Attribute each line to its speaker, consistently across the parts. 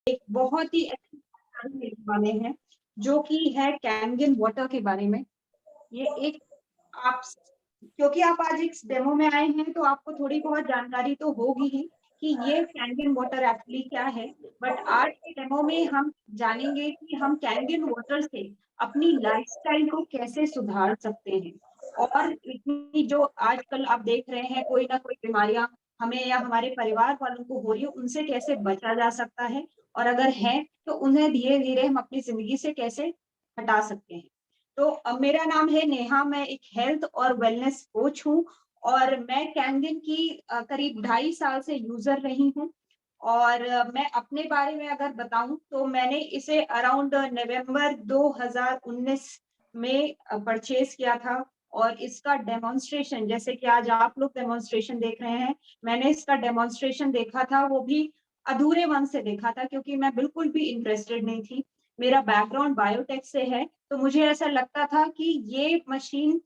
Speaker 1: एक बहुत ही अच्छी जानकारी देने वाले हैं, जो कि है कैनगन वाटर के बारे में। ये एक आप क्योंकि आप आज इस डेमो में आए हैं तो आपको थोड़ी बहुत जानकारी तो होगी ही कि ये कैनगन वाटर एक्चुअली क्या है। बट आज के डेमो में हम जानेंगे कि हम कैनगन वाटर से अपनी लाइफस्टाइल को कैसे सुधार सकते हैं, और इतनी जो आजकल आप देख रहे हैं कोई ना कोई बीमारियां हमें या हमारे परिवार वालों को हो रही है, उनसे कैसे बचा जा सकता है, और अगर है तो उन्हें धीरे धीरे हम अपनी जिंदगी से कैसे हटा सकते हैं। तो अब मेरा नाम है नेहा, मैं एक हेल्थ और वेलनेस कोच हूँ, और मैं कैनगन की करीब 2.5 साल से यूजर रही हूँ। और मैं अपने बारे में अगर बताऊं तो मैंने इसे अराउंड नवंबर 2019 में परचेज किया था। और इसका डेमोन्स्ट्रेशन, जैसे कि आज आप लोग डेमोन्स्ट्रेशन देख रहे हैं, मैंने इसका डेमोन्स्ट्रेशन देखा था, वो भी अधूरे मन से देखा था क्योंकि मैं बिल्कुल भी इंटरेस्टेड नहीं थी। मेरा बैकग्राउंड बायोटेक से है, तो मुझे ऐसा लगता था कि ये मशीन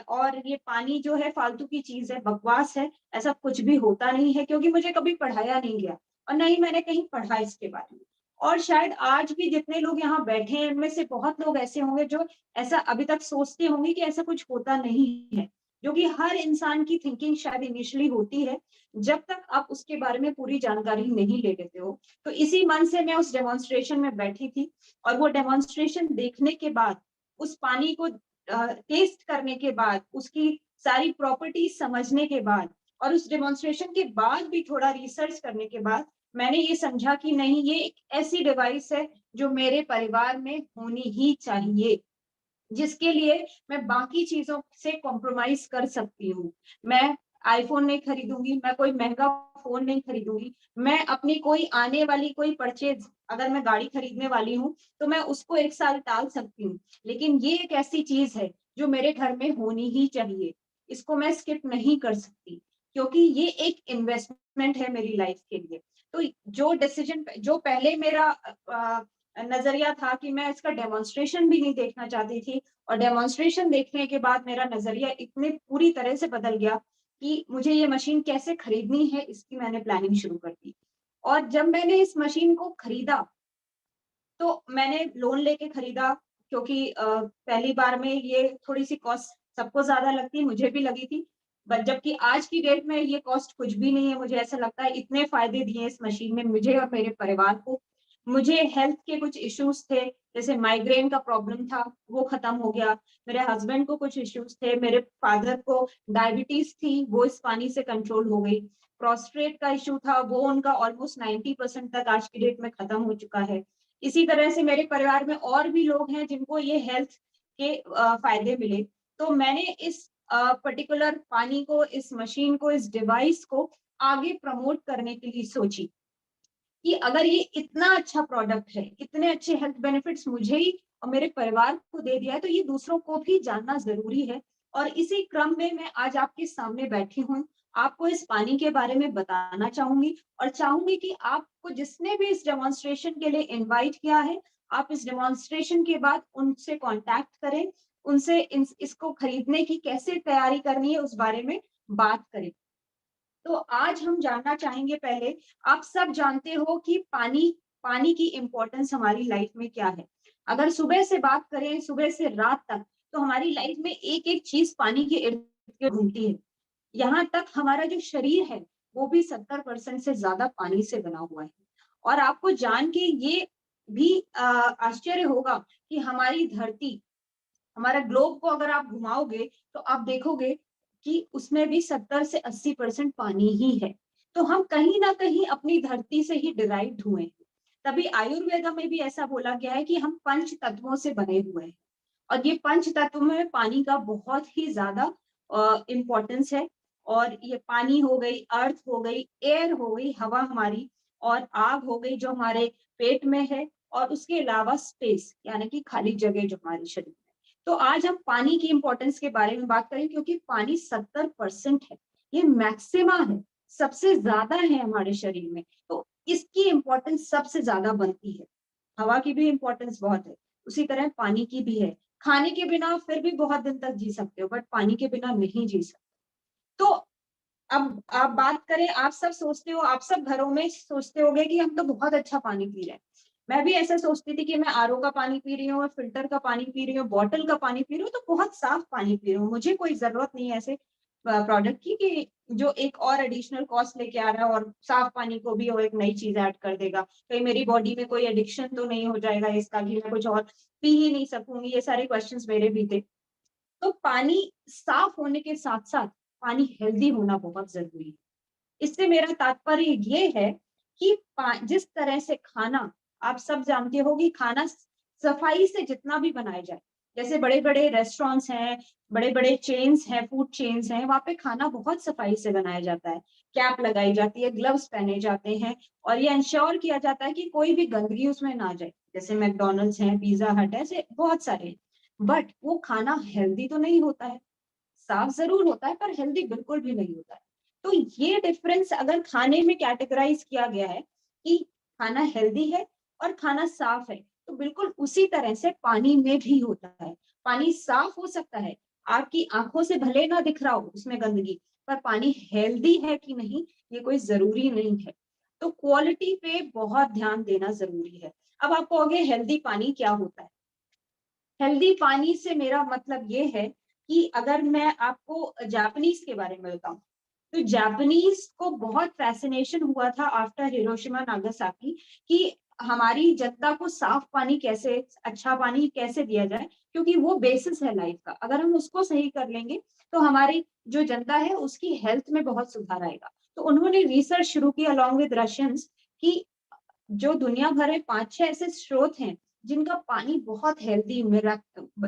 Speaker 1: और ये पानी जो है फालतू की चीज है, बकवास है, ऐसा कुछ भी होता नहीं है, क्योंकि मुझे कभी पढ़ाया नहीं गया और न ही मैंने कहीं पढ़ा इसके बारे में। और शायद आज भी जितने लोग यहाँ बैठे हैं इनमें से बहुत लोग ऐसे होंगे जो ऐसा अभी तक सोचते होंगे कि ऐसा कुछ होता नहीं है, जो कि हर इंसान की थिंकिंग शायद इनिशियली होती है जब तक आप उसके बारे में पूरी जानकारी नहीं ले लेते हो। तो इसी मन से मैं उस डेमोन्स्ट्रेशन में बैठी थी, और वो डेमोन्स्ट्रेशन देखने के बाद, उस पानी को टेस्ट करने के बाद, उसकी सारी प्रॉपर्टीज समझने के बाद, और उस डेमोन्स्ट्रेशन के बाद भी थोड़ा रिसर्च करने के बाद मैंने ये समझा कि नहीं, ये एक ऐसी डिवाइस है जो मेरे परिवार में होनी ही चाहिए, जिसके लिए मैं बाकी चीजों से कॉम्प्रोमाइज कर सकती हूँ। मैं आईफोन नहीं खरीदूंगी, मैं कोई महंगा फोन नहीं खरीदूंगी, मैं अपनी कोई आने वाली कोई परचेज, अगर मैं गाड़ी खरीदने वाली हूँ तो मैं उसको 1 साल टाल सकती हूँ, लेकिन ये एक ऐसी चीज है जो मेरे घर में होनी ही चाहिए। इसको मैं स्किप नहीं कर सकती, क्योंकि ये एक इन्वेस्टमेंट है मेरी लाइफ के लिए। तो जो डिसीजन, जो पहले मेरा नजरिया था कि मैं इसका डेमोन्स्ट्रेशन भी नहीं देखना चाहती थी, और डेमोन्स्ट्रेशन देखने के बाद मेरा नजरिया इतने पूरी तरह से बदल गया कि मुझे ये मशीन कैसे खरीदनी है इसकी मैंने प्लानिंग शुरू कर दी। और जब मैंने इस मशीन को खरीदा तो मैंने लोन लेके खरीदा, क्योंकि पहली बार में ये थोड़ी सी कॉस्ट सबको ज्यादा लगती, मुझे भी लगी थी। बट जबकि आज की डेट में ये कॉस्ट कुछ भी नहीं है, मुझे ऐसा लगता है इतने फायदे दिए इस मशीन ने मुझे और मेरे परिवार को। मुझे हेल्थ के कुछ इश्यूज थे, जैसे माइग्रेन का प्रॉब्लम था, वो खत्म हो गया। मेरे हस्बैंड को कुछ इश्यूज थे, मेरे फादर को डायबिटीज थी, वो इस पानी से कंट्रोल हो गई। प्रोस्ट्रेट का इशू था, वो उनका ऑलमोस्ट 90% तक आज की डेट में खत्म हो चुका है। इसी तरह से मेरे परिवार में और भी लोग हैं जिनको ये हेल्थ के फायदे मिले। तो मैंने इस पर्टिकुलर पानी को, इस मशीन को, इस डिवाइस को आगे प्रमोट करने के लिए सोची कि अगर ये इतना अच्छा प्रोडक्ट है, इतने अच्छे हेल्थ बेनिफिट्स मुझे ही और मेरे परिवार को दे दिया है, तो ये दूसरों को भी जानना जरूरी है। और इसी क्रम में मैं आज आपके सामने बैठी हूँ, आपको इस पानी के बारे में बताना चाहूंगी, और चाहूंगी कि आपको जिसने भी इस डेमोन्स्ट्रेशन के लिए इनवाइट किया है, आप इस डेमोन्स्ट्रेशन के बाद उनसे कांटेक्ट करें, उनसे इसको खरीदने की कैसे तैयारी करनी है उस बारे में बात करें। तो आज हम जानना चाहेंगे, पहले आप सब जानते हो कि पानी पानी की इंपॉर्टेंस हमारी लाइफ में क्या है। अगर सुबह से बात करें, सुबह से रात तक, तो हमारी लाइफ में एक एक चीज पानी के इर्द गिर्द घूमती है। यहाँ तक हमारा जो शरीर है वो भी 70% से ज्यादा पानी से बना हुआ है। और आपको जान के ये भी आश्चर्य होगा कि हमारी धरती, हमारा ग्लोब को अगर आप घुमाओगे तो आप देखोगे कि उसमें भी 70 से 80% पानी ही है। तो हम कहीं ना कहीं अपनी धरती से ही डिराइव्ड हुए हैं। तभी आयुर्वेदा में भी ऐसा बोला गया है कि हम पंच तत्वों से बने हुए हैं, और ये पंच तत्व में पानी का बहुत ही ज्यादा इम्पोर्टेंस है। और ये पानी हो गई, अर्थ हो गई, एयर हो गई, हवा हमारी, और आग हो गई जो हमारे पेट में है, और उसके अलावा स्पेस यानी कि खाली जगह जो हमारे शरीर में। तो आज हम पानी की इंपॉर्टेंस के बारे में बात करें, क्योंकि पानी 70% है, ये मैक्सिमा है, सबसे ज्यादा है हमारे शरीर में। तो इसकी इंपॉर्टेंस सबसे ज्यादा बनती है। हवा की भी इंपॉर्टेंस बहुत है, उसी तरह पानी की भी है। खाने के बिना फिर भी बहुत दिन तक जी सकते हो, बट पानी के बिना नहीं जी सकते। तो अब आप बात करें, आप सब सोचते हो, आप सब घरों में सोचते होगे कि हम तो बहुत अच्छा पानी पी रहे हैं। मैं भी ऐसा सोचती थी कि मैं आरओ का पानी पी रही हूँ, फिल्टर का पानी पी रही हूँ, बॉटल का पानी पी रही हूँ, तो बहुत साफ पानी पी रही हूँ, मुझे कोई जरूरत नहीं है ऐसे प्रोडक्ट की कि जो एक और एडिशनल कॉस्ट लेके आ रहा है और साफ पानी को भी वो एक नई चीज ऐड कर देगा, कहीं मेरी बॉडी में कोई एडिक्शन तो नहीं हो जाएगा इसका कि मैं कुछ और पी ही नहीं सकूंगी। ये सारे क्वेश्चंस मेरे भी थे। तो पानी साफ होने के साथ साथ पानी हेल्दी होना बहुत जरूरी है। इससे मेरा तात्पर्य ये है कि जिस तरह से खाना, आप सब जानते हो कि खाना सफाई से जितना भी बनाया जाए, जैसे बड़े बड़े रेस्टोरेंट्स हैं, बड़े बड़े चेन्स हैं, फूड चेन्स हैं, वहां पे खाना बहुत सफाई से बनाया जाता है, कैप लगाई जाती है, ग्लव्स पहने जाते हैं, और ये इंश्योर किया जाता है कि कोई भी गंदगी उसमें ना जाए। जैसे मैकडोनल्ड्स है, पिज्जा हट है, ऐसे बहुत सारे हैं। बट वो खाना हेल्दी तो नहीं होता है, साफ जरूर होता है पर हेल्दी बिल्कुल भी नहीं होता है। तो ये डिफरेंस अगर खाने में कैटेगराइज किया गया है कि खाना हेल्दी है और खाना साफ है, तो बिल्कुल उसी तरह से पानी में भी होता है। पानी साफ हो सकता है, आपकी आंखों से भले ना दिख रहा हो उसमें गंदगी, पर पानी हेल्दी है कि नहीं ये कोई जरूरी नहीं है। तो क्वालिटी पे बहुत ध्यान देना जरूरी है। अब आप कहोगे हेल्दी पानी क्या होता है? हेल्दी पानी से मेरा मतलब ये है कि अगर मैं आपको जापानीज के बारे में बताऊं, तो जापानीज को बहुत फैसिनेशन हुआ था आफ्टर हिरोशिमा नागासाकी कि हमारी जनता को साफ पानी कैसे, अच्छा पानी कैसे दिया जाए, क्योंकि वो बेसिस है लाइफ का। अगर हम उसको सही कर लेंगे तो हमारी जो जनता है उसकी हेल्थ में बहुत सुधार आएगा। तो उन्होंने रिसर्च शुरू की अलॉन्ग विद रशियंस कि जो दुनिया भर में 5-6 ऐसे स्रोत हैं जिनका पानी बहुत हेल्दी,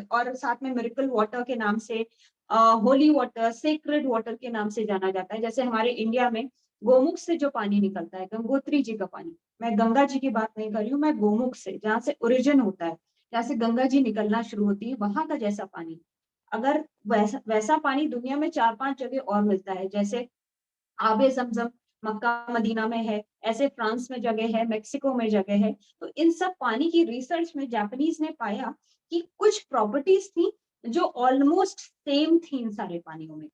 Speaker 1: और साथ में मिरेकल वाटर के नाम से, होली वाटर, सेक्रेड वाटर के नाम से जाना जाता है। जैसे हमारे इंडिया में गोमुख से जो पानी निकलता है, गंगोत्री जी का पानी, मैं गंगा जी की बात नहीं कर रही हूँ, मैं गोमुख से, जहाँ से ओरिजिन होता है, जहाँ से गंगा जी निकलना शुरू होती है, वहां का जैसा पानी, अगर वैसा वैसा पानी दुनिया में 4-5 जगह और मिलता है, जैसे आबे जमजम मक्का मदीना में है, ऐसे फ्रांस में जगह है, मेक्सिको में जगह है, तो इन सब पानी की रिसर्च में जापानीज ने पाया कि कुछ प्रॉपर्टीज थी जो ऑलमोस्ट सेम थी इन सारे पानियों में।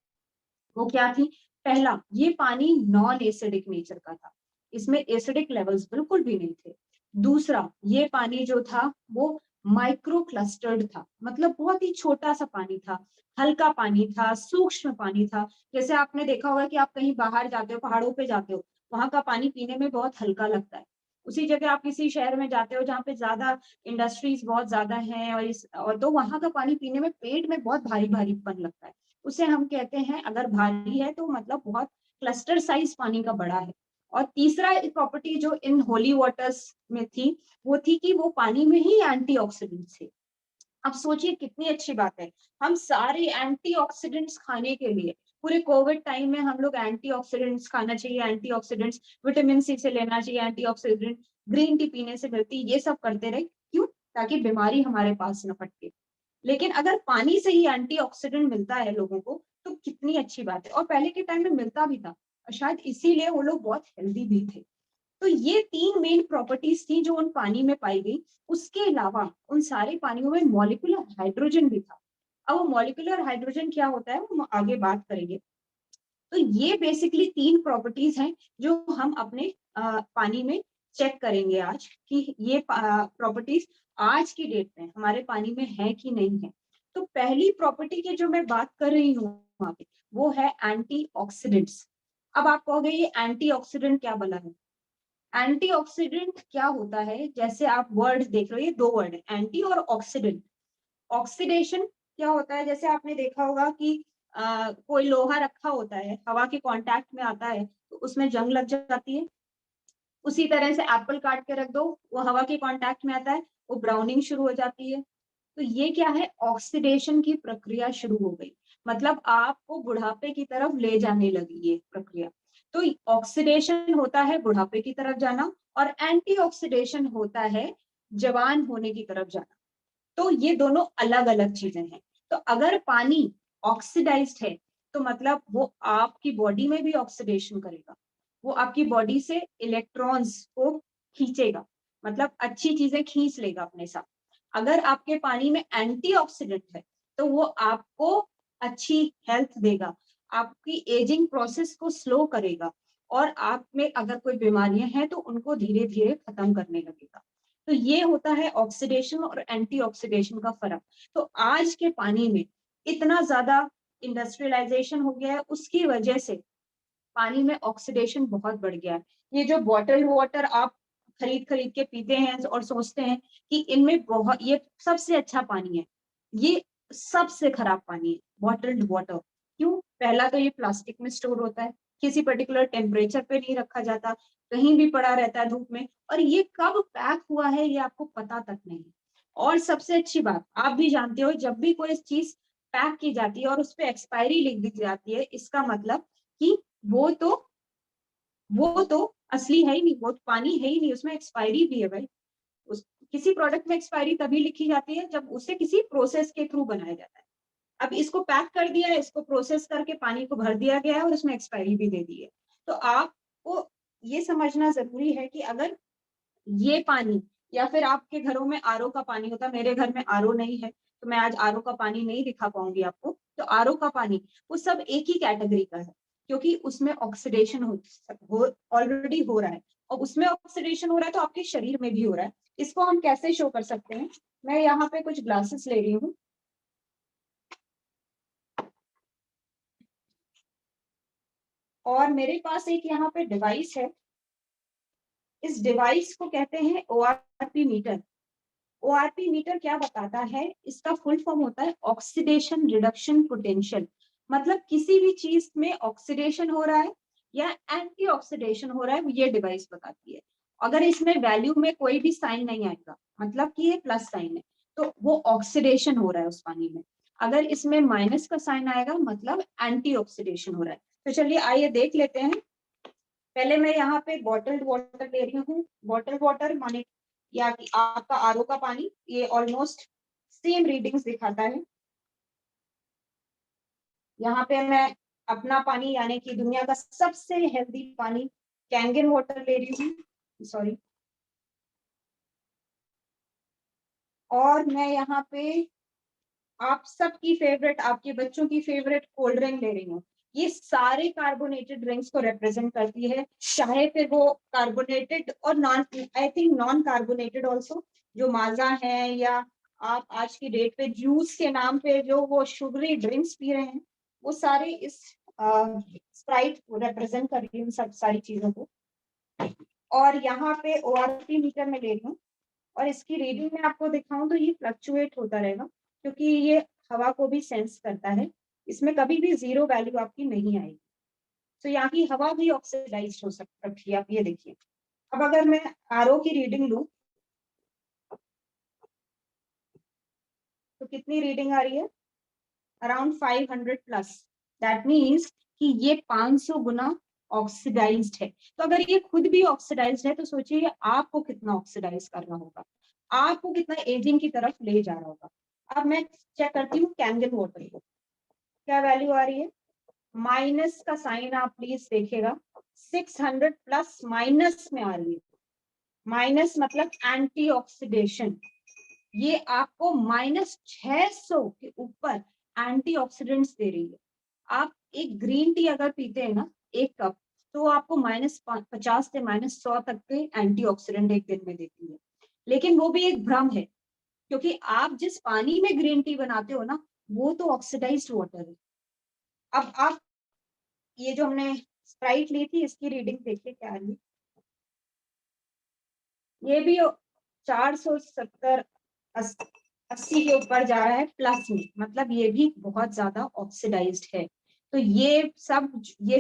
Speaker 1: वो क्या थी? पहला, ये पानी नॉन एसिडिक नेचर का था, इसमें एसिडिक लेवल्स बिल्कुल भी नहीं थे। दूसरा, ये पानी जो था वो माइक्रो क्लस्टर्ड था, मतलब बहुत ही छोटा सा पानी था, हल्का पानी था, सूक्ष्म पानी था। जैसे आपने देखा होगा कि आप कहीं बाहर जाते हो, पहाड़ों पे जाते हो, वहां का पानी पीने में बहुत हल्का लगता है। उसी जगह आप किसी शहर में जाते हो जहाँ पे ज्यादा इंडस्ट्रीज बहुत ज्यादा हैं, और तो वहां का पानी पीने में पेट में बहुत भारी भारीपन लगता है। उसे हम कहते हैं, अगर भारी है तो मतलब बहुत क्लस्टर साइज पानी का बड़ा है। और तीसरा प्रॉपर्टी जो इन होली वाटर्स में थी, वो थी कि वो पानी में ही एंटीऑक्सीडेंट थे। अब सोचिए कितनी अच्छी बात है, हम सारे एंटीऑक्सीडेंट्स खाने के लिए, पूरे कोविड टाइम में हम लोग एंटीऑक्सीडेंट्स खाना चाहिए, एंटीऑक्सीडेंट्स विटामिन सी से लेना चाहिए, एंटीऑक्सीडेंट ग्रीन टी पीने से मिलती, ये सब करते रहे, क्यों? ताकि बीमारी हमारे पास न पटके। लेकिन अगर पानी से ही एंटीऑक्सीडेंट मिलता है लोगों को, तो कितनी अच्छी बात है, और पहले के टाइम में मिलता भी था, और शायद इसीलिए वो लोग बहुत हेल्दी भी थे। तो ये 3 मेन प्रॉपर्टीज थी जो उन पानी में पाई गई। उसके अलावा उन सारे पानियों में मॉलिक्यूलर हाइड्रोजन भी था। अब वो मॉलिक्यूलर हाइड्रोजन क्या होता है वो हम आगे बात करेंगे। तो ये बेसिकली 3 प्रॉपर्टीज हैं जो हम अपने पानी में चेक करेंगे आज, कि ये प्रॉपर्टीज आज की डेट में हमारे पानी में है कि नहीं है। तो पहली प्रॉपर्टी की जो मैं बात कर रही हूँ वहां पे, वो है एंटीऑक्सीडेंट्स। अब आप कहोगे ये एंटीऑक्सीडेंट क्या बना है? एंटीऑक्सीडेंट क्या होता है, जैसे आप वर्ड देख रहे हो, ये 2 वर्ड है, एंटी और ऑक्सीडेंट। ऑक्सीडेशन क्या होता है, जैसे आपने देखा होगा कि कोई लोहा रखा होता है, हवा के कांटेक्ट में आता है तो उसमें जंग लग जाती है। उसी तरह से एप्पल काट के रख दो, वो हवा के कांटेक्ट में आता है, वो ब्राउनिंग शुरू हो जाती है। तो ये क्या है? ऑक्सीडेशन की प्रक्रिया शुरू हो गई, मतलब आपको बुढ़ापे की तरफ ले जाने लगी ये प्रक्रिया। तो ऑक्सीडेशन होता है बुढ़ापे की तरफ जाना, और एंटी ऑक्सीडेशन होता है जवान होने की तरफ जाना। तो ये दोनों अलग अलग चीजें हैं। तो अगर पानी ऑक्सीडाइज्ड है, तो मतलब वो आपकी बॉडी में भी ऑक्सीडेशन करेगा, वो आपकी बॉडी से इलेक्ट्रॉन्स को खींचेगा, मतलब अच्छी चीजें खींच लेगा अपने साथ। अगर आपके पानी में एंटीऑक्सीडेंट है, तो वो आपको अच्छी हेल्थ देगा, आपकी एजिंग प्रोसेस को स्लो करेगा और आप में अगर कोई बीमारियां हैं तो उनको धीरे धीरे खत्म करने लगेगा। तो ये होता है ऑक्सीडेशन और एंटीऑक्सीडेशन का फर्क। तो आज के पानी में इतना ज्यादा इंडस्ट्रियलाइजेशन हो गया है, उसकी वजह से पानी में ऑक्सीडेशन बहुत बढ़ गया है। ये जो बॉटल वाटर आप खरीद खरीद के पीते हैं और सोचते हैं कि इनमें बहुत, ये सबसे अच्छा पानी है, ये सबसे खराब पानी है बॉटल्ड वाटर। क्यों? पहला तो ये प्लास्टिक में स्टोर होता है, किसी पर्टिकुलर टेम्परेचर पे नहीं रखा जाता, कहीं भी पड़ा रहता है धूप में, और ये कब पैक हुआ है ये आपको पता तक नहीं। और सबसे अच्छी बात, आप भी जानते हो, जब भी कोई चीज पैक की जाती है और उस पर एक्सपायरी लिख दी जाती है, इसका मतलब कि वो तो वो तो असली है ही नहीं, वो तो पानी है ही नहीं, उसमें एक्सपायरी भी है भाई। उस किसी प्रोडक्ट में एक्सपायरी तभी लिखी जाती है जब उसे किसी प्रोसेस के थ्रू बनाया जाता है। अब इसको पैक कर दिया है, इसको प्रोसेस करके पानी को भर दिया गया है और उसमें एक्सपायरी भी दे दी है। तो आपको ये समझना जरूरी है कि अगर ये पानी, या फिर आपके घरों में आरओ का पानी होता है, मेरे घर में आरओ नहीं है तो मैं आज आरओ का पानी नहीं दिखा पाऊंगी आपको, तो आरओ का पानी वो सब एक ही कैटेगरी का है, क्योंकि उसमें ऑक्सीडेशन ऑलरेडी हो रहा है, और उसमें ऑक्सीडेशन हो रहा है तो आपके शरीर में भी हो रहा है। इसको हम कैसे शो कर सकते हैं? मैं यहाँ पे कुछ ग्लासेस ले रही हूँ, और मेरे पास एक यहाँ पे डिवाइस है। इस डिवाइस को कहते हैं ओआरपी मीटर। ओआरपी मीटर क्या बताता है? इसका फुल फॉर्म होता है ऑक्सीडेशन रिडक्शन पोटेंशियल। मतलब किसी भी चीज में ऑक्सीडेशन हो रहा है या एंटी ऑक्सीडेशन हो रहा है, ये डिवाइस बताती है। अगर इसमें वैल्यू में कोई भी साइन नहीं आएगा, मतलब कि ये प्लस साइन है, तो वो ऑक्सीडेशन हो रहा है उस पानी में। अगर इसमें माइनस का साइन आएगा, मतलब एंटी ऑक्सीडेशन हो रहा है। तो चलिए आइए देख लेते हैं। पहले मैं यहाँ पे बॉटल्ड वाटर ले रही हूँ। बॉटल्ड वाटर माने या कि आपका आरओ का पानी, ये ऑलमोस्ट सेम रीडिंग्स दिखाता है। यहाँ पे मैं अपना पानी यानी कि दुनिया का सबसे हेल्दी पानी कैंगन वाटर ले रही हूँ, सॉरी। और मैं यहाँ पे आप सबकी फेवरेट, आपके बच्चों की फेवरेट कोल्ड ड्रिंक ले रही हूँ। ये सारे कार्बोनेटेड ड्रिंक्स को रिप्रेजेंट करती है, चाहे फिर वो कार्बोनेटेड और non, I think non carbonated also, जो माजा है, या आप आज की डेट पे जूस के नाम पे जो वो शुगरी ड्रिंक्स पी रहे हैं, वो सारे इस स्प्राइट रिप्रेजेंट कर रही है, सब सारी चीजों को। और यहाँ पे ओआरपी मीटर में ले रही हूँ, और इसकी रीडिंग में आपको दिखाऊं तो ये फ्लक्चुएट होता रहेगा, क्योंकि ये हवा को भी सेंस करता है। इसमें कभी भी जीरो वैल्यू आपकी नहीं आएगी। तो यहाँ की हवा भी ऑक्सीडाइज हो सकती है, आप ये देखिए। अब अगर मैं आरओ की रीडिंग लूं तो कितनी रीडिंग आ रही है? Around 500 plus. दैट मीन्स कि ये 500 गुना ऑक्सीडाइज्ड है। तो अगर ये खुद भी ऑक्सीडाइज्ड है तो सोचिए आपको कितना ऑक्सीडाइज करना होगा, आपको कितना एजिंग की तरफ ले जा रहा होगा। अब मैं चेक करती हूँ कैंगन वाटर को, क्या वैल्यू आ रही है? माइनस का साइन आप प्लीज देखिएगा, 600 प्लस माइनस में आ रही है। माइनस मतलब एंटी ऑक्सीडेशन, ये आपको -600 के ऊपर एंटीऑक्सीडेंट्स दे रही है। आप एक ग्रीन टी अगर पीते हैं ना, एक कप, तो आपको -50 से -100 तक के एंटीऑक्सीडेंट एक दिन में देती है। लेकिन वो भी एक भ्रम है, क्योंकि आप जिस पानी में ग्रीन टी बनाते हो ना, वो तो ऑक्सीडाइज्ड वाटर है। अब आप ये जो हमने स्प्राइट ली थी, इसकी रीडिंग देखिए क्या आ रही है। ये भी 470 80 के ऊपर जा रहा है प्लस में, मतलब ये भी बहुत ज्यादा ऑक्सीडाइज्ड है। तो ये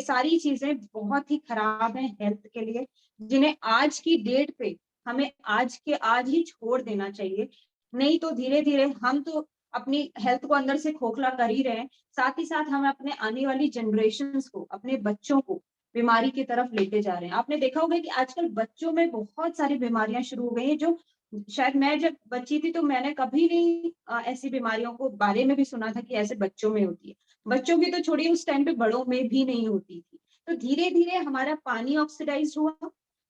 Speaker 1: सारी चीजें बहुत ही खराब हैं हेल्थ के लिए, जिन्हें आज की डेट पे हमें आज ही छोड़ देना चाहिए। नहीं तो धीरे धीरे हम तो अपनी हेल्थ को अंदर से खोखला कर ही रहे हैं, साथ ही साथ हम अपने आने वाली जनरेशन को, अपने बच्चों को बीमारी की तरफ लेते जा रहे हैं। आपने देखा होगा कि आजकल बच्चों में बहुत सारी बीमारियां शुरू हो गई हैं, जो शायद मैं जब बच्ची थी तो मैंने कभी नहीं ऐसी बीमारियों को बारे में भी सुना था कि ऐसे बच्चों में होती है। बच्चों की तो छोड़िए, उस टाइम पे बड़ों में भी नहीं होती थी। तो धीरे धीरे हमारा पानी ऑक्सीडाइज हुआ,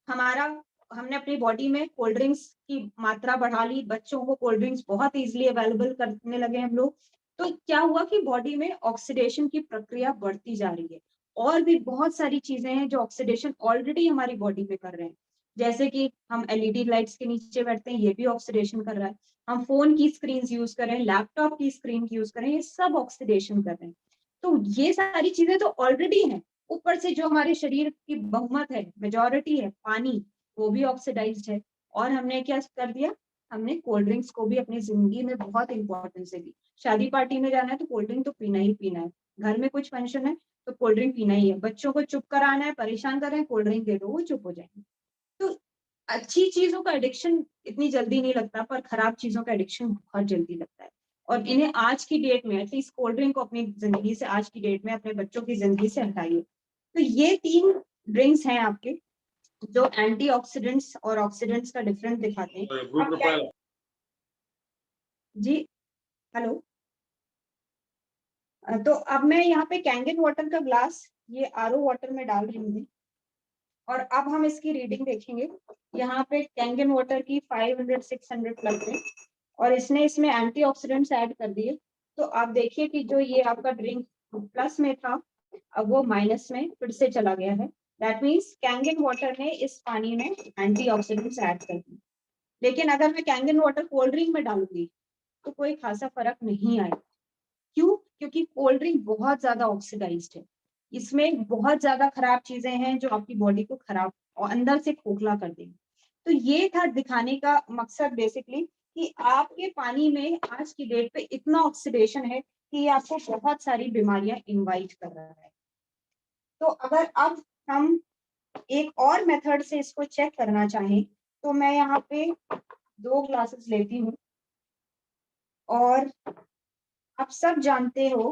Speaker 1: हमारा हमने अपनी बॉडी में कोल्ड ड्रिंक्स की मात्रा बढ़ा ली, बच्चों को कोल्ड ड्रिंक्स बहुत इजीली अवेलेबल करने लगे हम लोग। तो क्या हुआ कि बॉडी में ऑक्सीडेशन की प्रक्रिया बढ़ती जा रही है। और भी बहुत सारी चीजें हैं जो ऑक्सीडेशन ऑलरेडी हमारी बॉडी पे कर रहे हैं, जैसे कि हम एलईडी लाइट्स के नीचे बैठते हैं, ये भी ऑक्सीडेशन कर रहा है। हम फोन की स्क्रीन यूज करें, लैपटॉप की स्क्रीन यूज करें, ये सब ऑक्सीडेशन कर रहे हैं। तो ये सारी चीजें तो ऑलरेडी हैं, ऊपर से जो हमारे शरीर की बहुमत है, मेजोरिटी है, पानी, वो भी ऑक्सीडाइज्ड है। और हमने क्या कर दिया, हमने कोल्ड ड्रिंक्स को भी अपनी जिंदगी में बहुत इंपॉर्टेंस दी। शादी पार्टी में जाना है तो कोल्ड ड्रिंक तो पीना ही पीना है, घर में कुछ फंक्शन है तो कोल्ड ड्रिंक पीना ही है, बच्चों को चुप कराना है, परेशान कर रहे हैं, कोल्ड ड्रिंक दे दो, वो चुप हो जाएंगे। तो अच्छी चीजों का एडिक्शन इतनी जल्दी नहीं लगता, पर खराब चीजों का एडिक्शन बहुत जल्दी लगता है। और इन्हें आज की डेट में, एटलीस्ट कोल्ड ड्रिंक को अपनी जिंदगी से आज की डेट में अपने बच्चों की जिंदगी से हटाइए। तो ये 3 ड्रिंक्स हैं आपके जो एंटीऑक्सीडेंट्स और ऑक्सीडेंट्स का डिफरेंस दिखाते हैं। जी, हेलो। तो अब मैं यहाँ पे कैंगन वाटर का ग्लास ये आरओ वाटर में डाल रही हूँ, और अब हम इसकी रीडिंग देखेंगे। यहाँ पे कैंगन वाटर की 500-600 प्लस है, और इसने इसमें एंटीऑक्सीडेंट्स ऐड कर दिए। तो आप देखिए कि जो ये आपका ड्रिंक प्लस में था, अब वो माइनस में फिर से चला गया है। दैट मीन्स कैंगन वाटर ने इस पानी में एंटीऑक्सीडेंट्स ऐड कर दिए। लेकिन अगर मैं कैंगन वाटर कोल्ड ड्रिंक में डालूंगी तो कोई खासा फर्क नहीं आएगा। क्यों? क्योंकि कोल्ड ड्रिंक बहुत ज्यादा ऑक्सीडाइज्ड है, इसमें बहुत ज्यादा खराब चीजें हैं जो आपकी बॉडी को खराब और अंदर से खोखला कर देंगी। तो ये था दिखाने का मकसद बेसिकली, कि आपके पानी में आज की डेट पे इतना ऑक्सीडेशन है कि ये आपको बहुत सारी बीमारियां इनवाइट कर रहा है। तो अगर अब हम एक और मेथड से इसको चेक करना चाहें, तो मैं यहाँ पे 2 ग्लासेस लेती हूँ, और आप सब जानते हो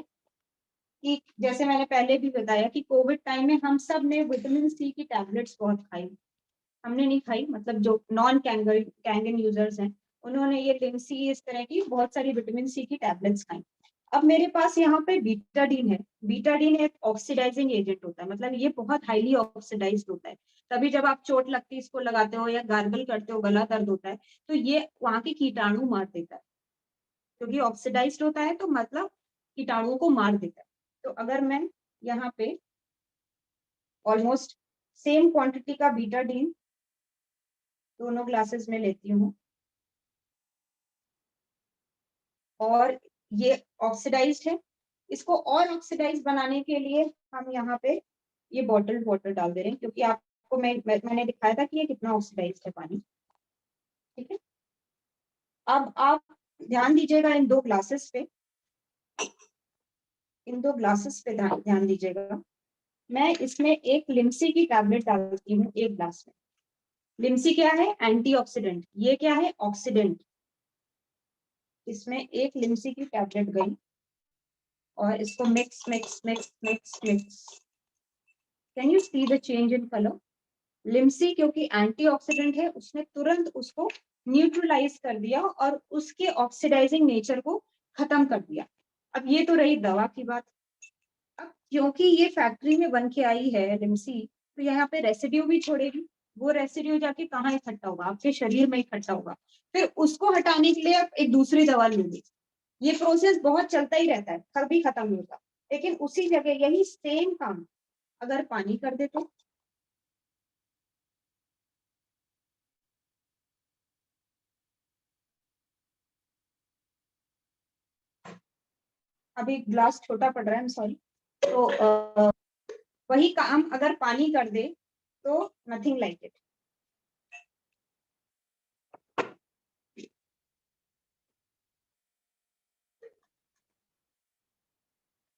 Speaker 1: कि जैसे मैंने पहले भी बताया कि कोविड टाइम में हम सब ने विटामिन सी की टैबलेट्स बहुत खाई। हमने नहीं खाई, मतलब जो नॉन कैंगन यूजर्स हैं उन्होंने ये लिमसी, इस तरह की बहुत सारी विटामिन सी की टैबलेट्स खाई। अब मेरे पास यहाँ पे बीटाडीन है। बीटाडीन एक ऑक्सीडाइजिंग एजेंट होता है, मतलब ये बहुत हाईली ऑक्सीडाइज्ड होता है। तभी जब आप चोट लगती है इसको लगाते हो या गार्गल करते हो, गला दर्द होता है, तो ये वहां के कीटाणु मार देता है, क्योंकि ऑक्सीडाइज्ड होता है तो मतलब कीटाणुओं को मार देता है। तो अगर मैं यहाँ पे ऑलमोस्ट सेम क्वांटिटी का बीटाडीन दोनों ग्लासेस में लेती हूँ, और ये ऑक्सीडाइज्ड है, इसको और ऑक्सीडाइज बनाने के लिए हम यहाँ पे ये बॉटल वाटर डाल दे रहे हैं, क्योंकि आपको मैंने दिखाया था कि ये कितना ऑक्सीडाइज्ड है पानी। ठीक है, अब आप ध्यान दीजिएगा इन 2 ग्लासेस पे, इन 2 ग्लासेस पे ध्यान दीजिएगा। मैं इसमें एक लिमसी की टैबलेट डालती हूँ 1 ग्लास में। लिमसी क्या है? एंटीऑक्सीडेंट। ये क्या है? ऑक्सीडेंट। इसमें एक लिमसी की टैबलेट गई, और इसको mix mix mix mix mix. Can you see the change in colour? Limcee क्योंकि एंटीऑक्सीडेंट है, उसने तुरंत उसको न्यूट्रलाइज कर दिया और उसके ऑक्सीडाइजिंग नेचर को खत्म कर दिया। अब ये तो रही दवा की बात। अब क्योंकि ये फैक्ट्री में बन के आई है लिमसी, तो यहाँ पे रेसिड्यू भी छोड़ेगी। वो रेसिड्यू जाके कहाँ इकट्ठा होगा? आपके शरीर में इकट्ठा होगा। फिर उसको हटाने के लिए आप एक दूसरी दवा लेंगे। ये प्रोसेस बहुत चलता ही रहता है, कभी खत्म नहीं होता। लेकिन उसी जगह यही सेम काम अगर पानी कर दे तो अभी ग्लास छोटा पड़ रहा है, सॉरी। तो वही काम अगर पानी कर दे तो नथिंग लाइक इट।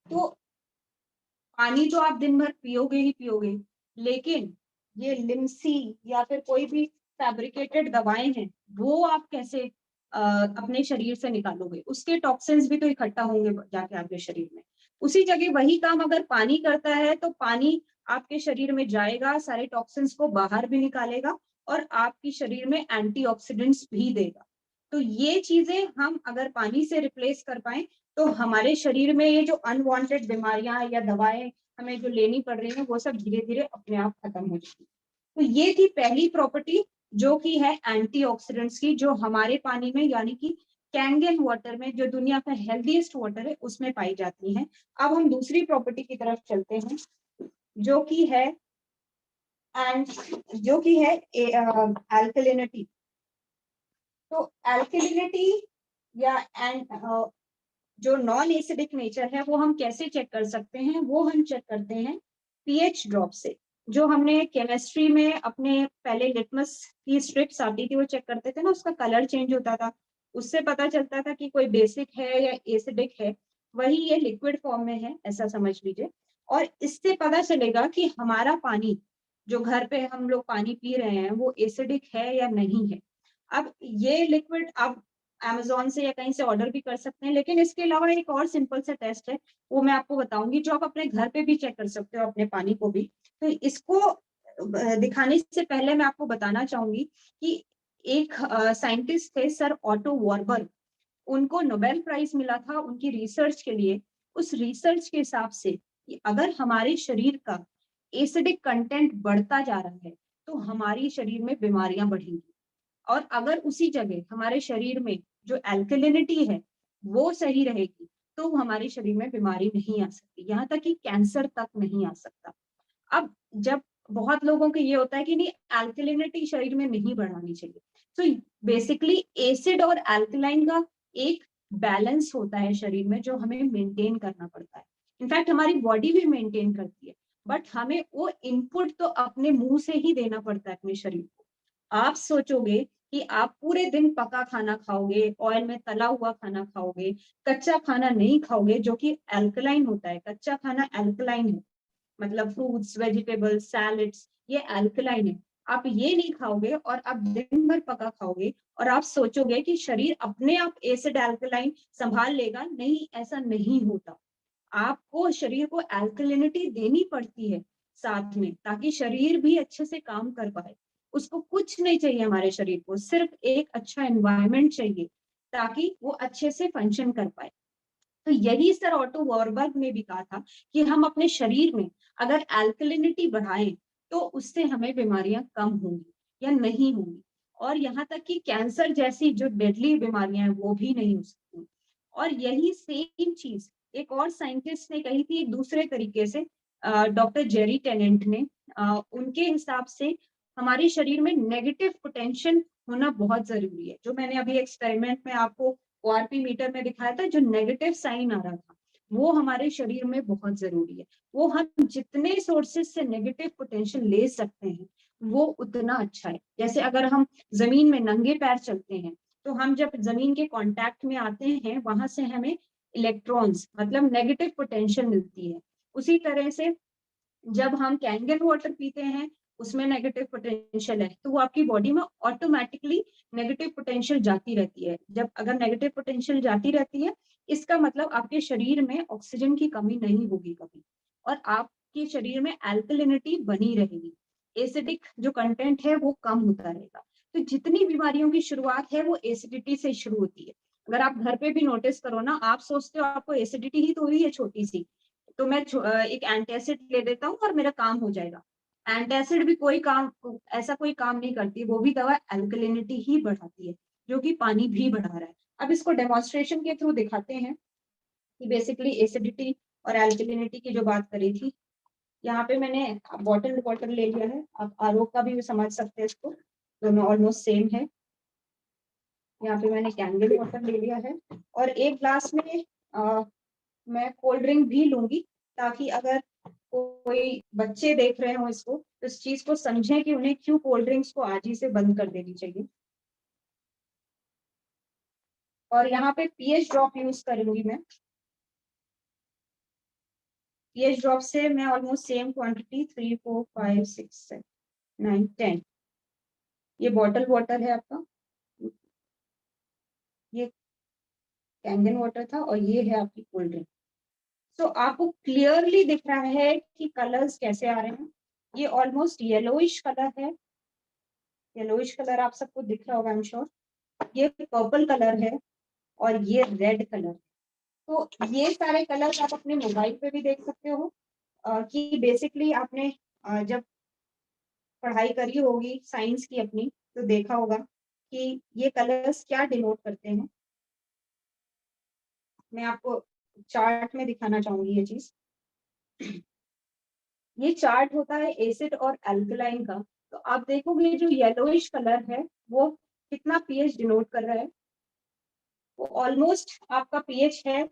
Speaker 1: तो पानी तो आप दिन भर पियोगे ही पियोगे, लेकिन ये लिमसी या फिर कोई भी फैब्रिकेटेड दवाएं हैं, वो आप कैसे अपने शरीर से निकालोगे? उसके टॉक्सिन्स भी तो इकट्ठा होंगे जाके आपके शरीर में। उसी जगह वही काम अगर पानी करता है, तो पानी आपके शरीर में जाएगा, सारे टॉक्सिन्स को बाहर भी निकालेगा, और आपकी शरीर में एंटीऑक्सीडेंट्स भी देगा। तो ये चीजें हम अगर पानी से रिप्लेस कर पाए, तो हमारे शरीर में ये जो अनवांटेड बीमारियां या दवाएं हमें जो लेनी पड़ रही हैं, वो सब धीरे धीरे अपने आप खत्म हो जाएगी। तो ये थी पहली प्रॉपर्टी जो कि है एंटीऑक्सीडेंट्स की, जो हमारे पानी में यानी कि कैंगन वाटर में, जो दुनिया का हेल्दीएस्ट वाटर है, उसमें पाई जाती हैं। अब हम दूसरी प्रॉपर्टी की तरफ चलते हैं, जो कि है एल्कलिनिटी। तो एल्कलिनिटी या जो नॉन एसिडिक नेचर है वो हम कैसे चेक कर सकते हैं? वो हम चेक करते हैं पीएच ड्रॉप से। जो हमने केमिस्ट्री में अपने पहले लिटमस की स्ट्रिप्स आती थी वो चेक करते थे ना, उसका कलर चेंज होता था, उससे पता चलता था कि कोई बेसिक है या एसिडिक है। वही ये लिक्विड फॉर्म में है, ऐसा समझ लीजिए। और इससे पता चलेगा कि हमारा पानी, जो घर पे हम लोग पानी पी रहे हैं, वो एसिडिक है या नहीं है। अब ये लिक्विड आप अमेज़न से या कहीं से ऑर्डर भी कर सकते हैं, लेकिन इसके अलावा एक और सिंपल सा टेस्ट है, वो मैं आपको बताऊंगी, जो आप अपने घर पे भी चेक कर सकते हो अपने पानी को भी। तो इसको दिखाने से पहले मैं आपको बताना चाहूंगी कि एक साइंटिस्ट थे, सर ऑटो वॉरबर्ग। उनको नोबेल प्राइज मिला था उनकी रिसर्च के लिए। उस रिसर्च के हिसाब से कि अगर हमारे शरीर का एसिडिक कंटेंट बढ़ता जा रहा है तो हमारी शरीर में बीमारियां बढ़ेंगी, और अगर उसी जगह हमारे शरीर में जो एल्कलिनिटी है वो सही रहेगी तो हमारे शरीर में बीमारी नहीं आ सकती, यहाँ तक कि कैंसर तक नहीं आ सकता। अब जब बहुत लोगों को ये होता है कि नहीं, एल्कलिनिटी शरीर में नहीं बढ़ानी चाहिए, तो बेसिकली एसिड और एल्कलाइन का एक बैलेंस होता है शरीर में, जो हमें मेंटेन करना पड़ता है। इनफैक्ट हमारी बॉडी भी मेंटेन करती है, बट हमें वो इनपुट तो अपने मुंह से ही देना पड़ता है अपने शरीर को। आप सोचोगे कि आप पूरे दिन पका खाना खाओगे, ऑयल में तला हुआ खाना खाओगे, कच्चा खाना नहीं खाओगे, जो कि एल्कलाइन होता है। कच्चा खाना एल्कलाइन है, मतलब फ्रूट्स, वेजिटेबल्स, सैलेड्स, ये एल्कलाइन है। आप ये नहीं खाओगे और आप दिन भर पका खाओगे और आप सोचोगे कि शरीर अपने आप एसिड एल्कलाइन संभाल लेगा, नहीं, ऐसा नहीं होता। आपको शरीर को एल्कलिनिटी देनी पड़ती है साथ में, ताकि शरीर भी अच्छे से काम कर पाए। उसको कुछ नहीं चाहिए, हमारे शरीर को सिर्फ एक अच्छा एनवायरनमेंट चाहिए ताकि वो अच्छे से फंक्शन कर पाए। तो यही सर ऑटो वॉरबर्ग ने भी कहा था कि हम अपने शरीर में अगर एल्कलिनिटी बढ़ाएं तो उससे हमें बीमारियां कम होंगी या नहीं होंगी, और यहाँ तक कि कैंसर जैसी जो डेडली बीमारियां हैं वो भी नहीं हो सकती। और यही सेम चीज एक और साइंटिस्ट ने कही थी एक दूसरे तरीके से, डॉक्टर जेरी टेनेंट ने। उनके हिसाब से हमारे शरीर में नेगेटिव पोटेंशियल होना बहुत जरूरी है। जो मैंने अभी एक्सपेरिमेंट में आपको ओआरपी मीटर में दिखाया था, जो नेगेटिव साइन आ रहा था, वो हमारे शरीर में बहुत जरूरी है। वो हम जितने सोर्सेज से नेगेटिव पोटेंशियल ले सकते हैं वो उतना अच्छा है। जैसे अगर हम जमीन में नंगे पैर चलते हैं तो हम जब जमीन के कांटेक्ट में आते हैं वहां से हमें इलेक्ट्रॉन्स, मतलब नेगेटिव पोटेंशियल मिलती है। उसी तरह से जब हम कैंगन वाटर पीते हैं उसमें नेगेटिव पोटेंशियल है, तो वो आपकी बॉडी में ऑटोमेटिकली नेगेटिव पोटेंशियल जाती रहती है। जब अगर नेगेटिव पोटेंशियल जाती रहती है, इसका मतलब आपके शरीर में ऑक्सीजन की कमी नहीं होगी कभी, और आपके शरीर में एल्कलिनिटी बनी रहेगी, एसिडिक जो कंटेंट है वो कम होता रहेगा। तो जितनी बीमारियों की शुरुआत है वो एसिडिटी से शुरू होती है। अगर आप घर पे भी नोटिस करो ना, आप सोचते हो आपको एसिडिटी ही तो हुई है छोटी सी, तो मैं एक एंटासिड ले देता हूँ और मेरा काम हो जाएगा। एंटासिड भी कोई काम, ऐसा कोई काम नहीं करती, वो भी दवा एल्कलिनिटी ही बढ़ाती है, जो कि पानी भी बढ़ा रहा है। अब इसको डेमोन्स्ट्रेशन के थ्रू दिखाते हैं कि बेसिकली एसिडिटी और एल्कलिनिटी की जो बात करी थी। यहाँ पे मैंने बॉटल वाटर ले लिया है, आप आरओ का भी समझ सकते हैं इसको, दोनों ऑलमोस्ट सेम है। यहाँ पे मैंने कैंडल वाटर ले लिया है और एक ग्लास में मैं कोल्ड ड्रिंक भी लूंगी, ताकि अगर कोई बच्चे देख रहे हो इसको तो इस चीज को समझें कि उन्हें क्यों कोल्ड ड्रिंक्स को आज ही से बंद कर देनी चाहिए। और यहाँ पे पीएच ड्रॉप यूज करूंगी मैं। पीएच ड्रॉप से मैं ऑलमोस्ट सेम क्वांटिटी 3 4 5 6 7 9 10, ये बॉटल वाटर है आपका, ये कैंगन वाटर था, और ये है आपकी कोल्ड ड्रिंक। तो आपको क्लियरली दिख रहा है कि कलर्स कैसे आ रहे हैं। ये ऑलमोस्ट येलोइश कलर है, येलोइश कलर आप सबको दिख रहा होगा आई एम श्योर। ये पर्पल कलर है और ये रेड कलर। तो ये सारे कलर आप अपने मोबाइल पे भी देख सकते हो, कि बेसिकली आपने जब पढ़ाई करी होगी साइंस की अपनी, तो देखा होगा कि ये कलर्स क्या डिनोट करते हैं। मैं आपको चार्ट में दिखाना चाहूंगी ये चीज। ये चार्ट होता है एसिड और अल्कलाइन का। तो आप देखोगे जो येलोइश कलर है वो कितना पीएच डिनोट कर रहा है, वो ऑलमोस्ट आपका पीएच है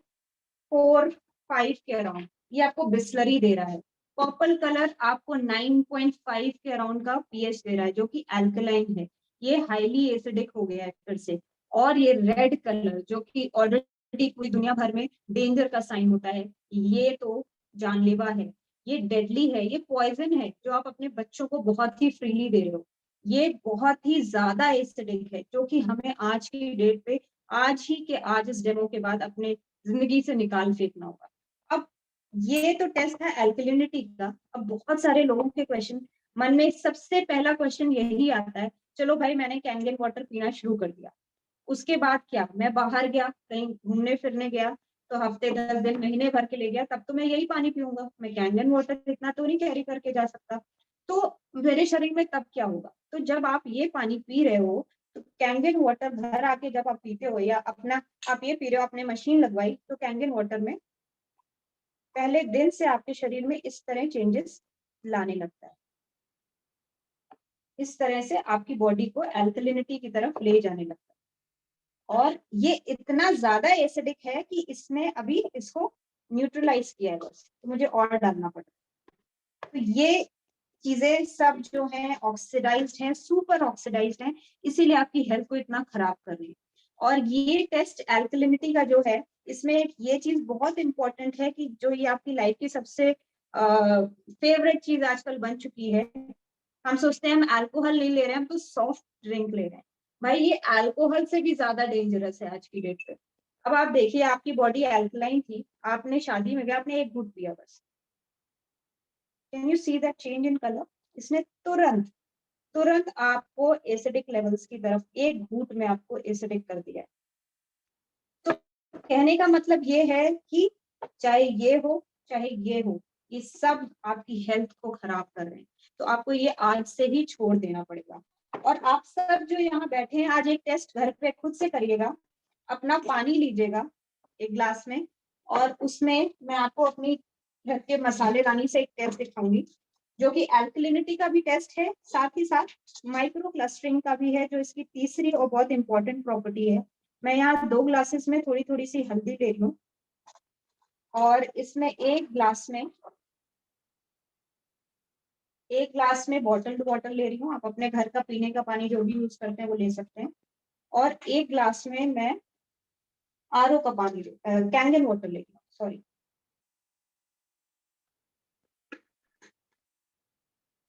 Speaker 1: 4-5 के अराउंड, ये आपको बिस्लरी दे रहा है। पर्पल कलर आपको 9.5 के अराउंड का पीएच दे रहा है जो कि अल्कलाइन है, ये हाईली एसिडिक हो गया है फिर से। और ये रेड कलर जो कि ऑलरेडी पूरी दुनिया भर में डेंजर का साइन होता है, ये तो जानलेवा है, ये डेडली है, ये पॉइजन है जो आप अपने बच्चों को बहुत ही फ्रीली दे रहे हो। ये बहुत ही ज्यादा एसिडिक है जो कि हमें आज की डेट पे, आज ही के आज इस डेमो के बाद अपने जिंदगी से निकाल फेंकना होगा। अब ये तो टेस्ट है एल्कलिनिटी का। अब बहुत सारे लोगों के क्वेश्चन मन में सबसे पहला क्वेश्चन यही आता है, चलो भाई मैंने कैंगन वाटर पीना शुरू कर दिया, उसके बाद क्या, मैं बाहर गया कहीं घूमने फिरने गया तो हफ्ते 10 दिन महीने भर के ले गया, तब तो मैं यही पानी पीऊंगा, मैं कैंगन वाटर इतना तो नहीं कैरी करके जा सकता, तो मेरे शरीर में तब क्या होगा। तो जब आप ये पानी पी रहे हो तो कैंगन वाटर घर आके जब आप पीते हो या अपना आप ये पी रहे हो, आपने मशीन लगवाई तो कैंगन वाटर में पहले दिन से आपके शरीर में इस तरह चेंजेस लाने लगता है, इस तरह से आपकी बॉडी को एल्कलिनिटी की तरफ ले जाने लगता है। और ये इतना ज्यादा एसिडिक है कि इसने अभी इसको न्यूट्रलाइज किया है बस, तो मुझे और डालना पड़ा। तो ये चीजें सब जो हैं ऑक्सीडाइज्ड हैं, सुपर ऑक्सीडाइज्ड हैं, इसीलिए आपकी हेल्थ को इतना खराब कर रही है। और ये टेस्ट एल्कलिनिटी का जो है, इसमें ये चीज बहुत इंपॉर्टेंट है कि जो ये आपकी लाइफ की सबसे फेवरेट चीज आजकल बन चुकी है, हम सोचते हैं हम अल्कोहल नहीं ले रहे हैं, हम तो सॉफ्ट ड्रिंक ले रहे हैं। भाई ये अल्कोहल से भी ज्यादा डेंजरस है आज की डेट पे। अब आप देखिए आपकी बॉडी अल्कलाइन थी, आपने शादी में गया, आपने एक घूंट पिया बस, can you see that change in colour. इसने तुरंत तुरंत आपको एसिडिक लेवल्स की तरफ एक घूंट में आपको एसिडिक कर दिया है। तो कहने का मतलब ये है कि चाहे ये हो चाहे ये हो, ये सब आपकी हेल्थ को खराब कर रहे हैं, तो आपको ये आज से ही छोड़ देना पड़ेगा। और आप सब जो यहाँ बैठे हैं आज एक टेस्ट घर पे खुद से करिएगा, अपना पानी लीजिएगा एक ग्लास में, और उसमें मैं आपको अपनी घर के मसाले रानी से एक टेस्ट दिखाऊंगी जो कि एल्कलिनिटी का भी टेस्ट है, साथ ही साथ माइक्रो क्लस्टरिंग का भी है जो इसकी तीसरी और बहुत इंपॉर्टेंट प्रॉपर्टी है। मैं यहाँ 2 ग्लासेस में थोड़ी थोड़ी सी हल्दी ले रही हूँ और इसमें एक ग्लास में बॉटल्ड वाटर ले रही हूँ। आप अपने घर का पीने का पानी जो भी यूज करते हैं वो ले सकते हैं। और एक ग्लास में मैं आरओ का पानी कैंगन वाटर ले रही हूँ, सॉरी।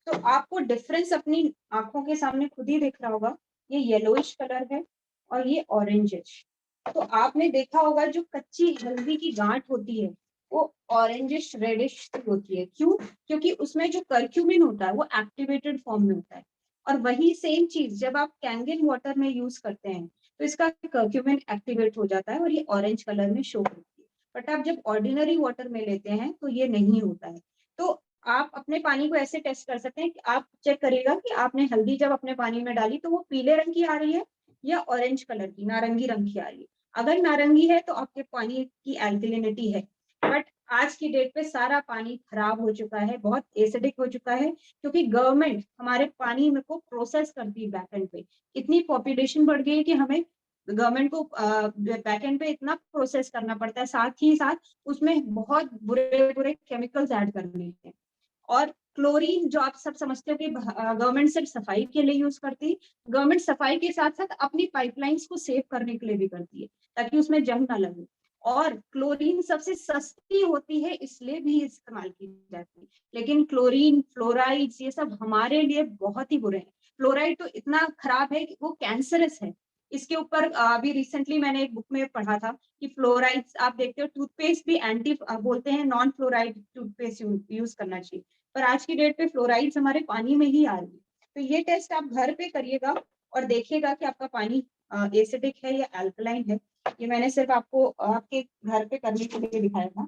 Speaker 1: तो आपको डिफरेंस अपनी आंखों के सामने खुद ही दिख रहा होगा, ये येलोइश कलर है और ये ऑरेंजिश। तो आपने देखा होगा जो कच्ची हल्दी की गांठ होती है वो ऑरेंजिश रेडिश होती है, क्यों? क्योंकि उसमें जो कर्क्यूमिन होता है वो एक्टिवेटेड फॉर्म में होता है। और वही सेम चीज जब आप कैंगन वाटर में यूज करते हैं तो इसका कर्क्यूमिन एक्टिवेट हो जाता है और ये ऑरेंज कलर में शो होती है। बट आप जब ऑर्डिनरी वाटर में लेते हैं तो ये नहीं होता है। तो आप अपने पानी को ऐसे टेस्ट कर सकते हैं कि आप चेक करिएगा कि आपने हल्दी जब अपने पानी में डाली तो वो पीले रंग की आ रही है या ऑरेंज कलर की, नारंगी रंग की आ रही है। अगर नारंगी है तो आपके पानी की एल्कलिनिटी है। बट आज की डेट पे सारा पानी खराब हो चुका है, बहुत एसिडिक हो चुका है, क्योंकि गवर्नमेंट हमारे पानी में को प्रोसेस करती है बैकएंड पे। इतनी पॉपुलेशन बढ़ गई है कि हमें गवर्नमेंट को बैकएंड पे इतना प्रोसेस करना पड़ता है, साथ ही साथ उसमें बहुत बुरे बुरे केमिकल्स ऐड करने हैं। और क्लोरीन जो आप सब समझते हो कि गवर्नमेंट सिर्फ सफाई के लिए यूज करती है, गवर्नमेंट सफाई के साथ साथ अपनी पाइपलाइंस को सेव करने के लिए भी करती है ताकि उसमें जंग ना लगे। और क्लोरीन सबसे सस्ती होती है इसलिए भी इस्तेमाल की जाती है। लेकिन क्लोरीन फ्लोराइड्स ये सब हमारे लिए बहुत ही बुरे हैं। फ्लोराइड तो इतना खराब है कि वो कैंसरस है। इसके ऊपर अभी रिसेंटली मैंने एक बुक में पढ़ा था कि फ्लोराइड्स आप देखते हो टूथपेस्ट भी एंटी बोलते हैं नॉन फ्लोराइड टूथपेस्ट यूज करना चाहिए, पर आज की डेट पे फ्लोराइड्स हमारे पानी में ही आ रही है। तो ये टेस्ट आप घर पे करिएगा और देखिएगा कि आपका पानी एसिडिक है या अल्कलाइन है। ये मैंने सिर्फ आपको आपके घर पे करने के लिए दिखाया था।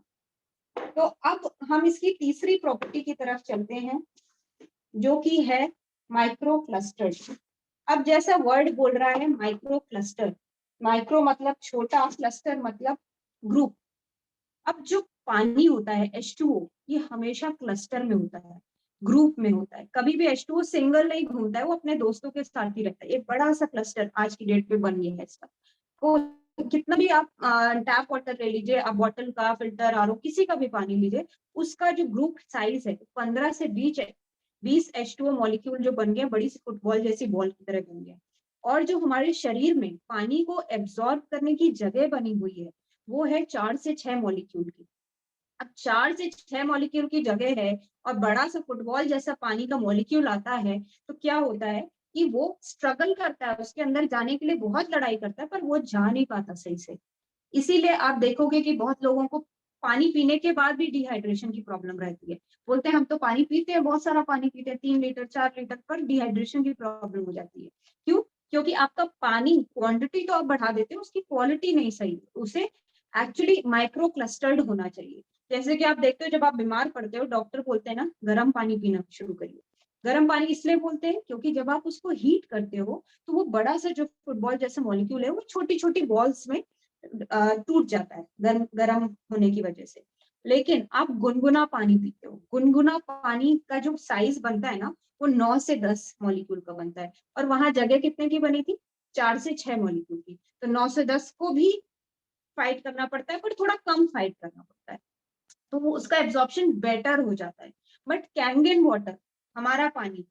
Speaker 1: तो अब हम इसकी तीसरी प्रॉपर्टी की तरफ चलते हैं जो कि है माइक्रो क्लस्टर। अब जैसा वर्ड बोल रहा है माइक्रो क्लस्टर, माइक्रो मतलब छोटा, क्लस्टर मतलब ग्रुप। अब जो पानी होता है H2O, ये हमेशा क्लस्टर में होता है, ग्रुप में होता है। कभी भी H2O सिंगल नहीं घूमता है, वो अपने दोस्तों के साथ ही रहता है। एक बड़ा सा क्लस्टर आज की डेट में बन गया है इसका। तो कितना भी आप टैप वाटर ले लीजिए, आप बॉटल का, फिल्टर, आरओ, किसी का भी पानी लीजिए, उसका जो ग्रुप साइज है 15 से 20 H2O मॉलिक्यूल जो बन गया, बड़ी सी फुटबॉल जैसी बॉल की तरह बन गया। और जो हमारे शरीर में पानी को एब्जॉर्ब करने की जगह बनी हुई है, वो है 4 से 6 मॉलिक्यूल की। अब 4 से 6 मॉलिक्यूल की जगह है और बड़ा सा फुटबॉल जैसा पानी का मॉलिक्यूल आता है, तो क्या होता है कि वो स्ट्रगल करता है, उसके अंदर जाने के लिए बहुत लड़ाई करता है, पर वो जा नहीं पाता सही से। इसीलिए आप देखोगे कि बहुत लोगों को पानी पीने के बाद भी डिहाइड्रेशन की प्रॉब्लम रहती है। बोलते हैं हम तो पानी पीते हैं, बहुत सारा पानी पीते हैं, 3 लीटर 4 लीटर, पर डिहाइड्रेशन की प्रॉब्लम हो जाती है। क्यों? क्योंकि आपका पानी क्वांटिटी तो आप बढ़ा देते हो, उसकी क्वालिटी नहीं सही, उसे एक्चुअली माइक्रो क्लस्टर्ड होना चाहिए। जैसे कि आप देखते हो जब आप बीमार पड़ते हो, डॉक्टर बोलते हैं ना गर्म पानी पीना शुरू करिए। गर्म पानी इसलिए बोलते हैं क्योंकि जब आप उसको हीट करते हो, तो वो बड़ा सा जो फुटबॉल जैसा मॉलिक्यूल है, वो छोटी छोटी बॉल्स में टूट जाता है गर्म होने की वजह से। लेकिन आप गुनगुना पानी पीते हो, गुनगुना पानी का जो साइज बनता है ना, वो 9 से 10 मॉलिक्यूल का बनता है। और वहां जगह कितने की बनी थी? 4 से 6 मॉलिक्यूल की। तो 9 से 10 को भी फाइट करना पड़ता है, पर थोड़ा कम फाइट करना पड़ता है, तो वो उसका एब्जॉर्प्शन बेटर हो जाता है। बट कैंगन वाटर, हमारा पानी,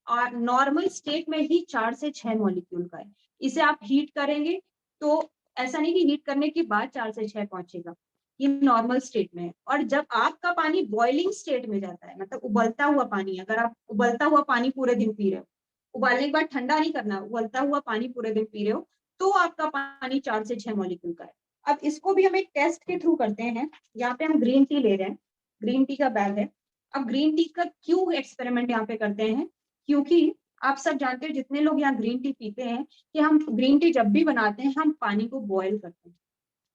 Speaker 1: और नॉर्मल स्टेट में ही 4 से 6 मॉलिक्यूल का है। इसे आप हीट करेंगे तो ऐसा नहीं कि हीट करने के बाद 4 से 6 पहुंचेगा, ये नॉर्मल स्टेट में है। और जब आपका पानी बॉइलिंग स्टेट में जाता है, मतलब उबलता हुआ पानी, अगर आप उबलता हुआ पानी पूरे दिन पी रहे हो, उबालने के बाद ठंडा नहीं करना, उबलता हुआ पानी पूरे दिन पी रहे हो, तो आपका पानी 4 से 6 मॉलिक्यूल का है। अब इसको भी हम एक टेस्ट के थ्रू करते हैं। यहाँ पे हम ग्रीन टी ले रहे हैं, ग्रीन टी का बैग है। अब ग्रीन टी का क्यों एक्सपेरिमेंट यहाँ पे करते हैं? क्योंकि आप सब जानते हो, जितने लोग यहाँ ग्रीन टी पीते हैं, कि हम ग्रीन टी जब भी बनाते हैं, हम पानी को बॉयल करते हैं।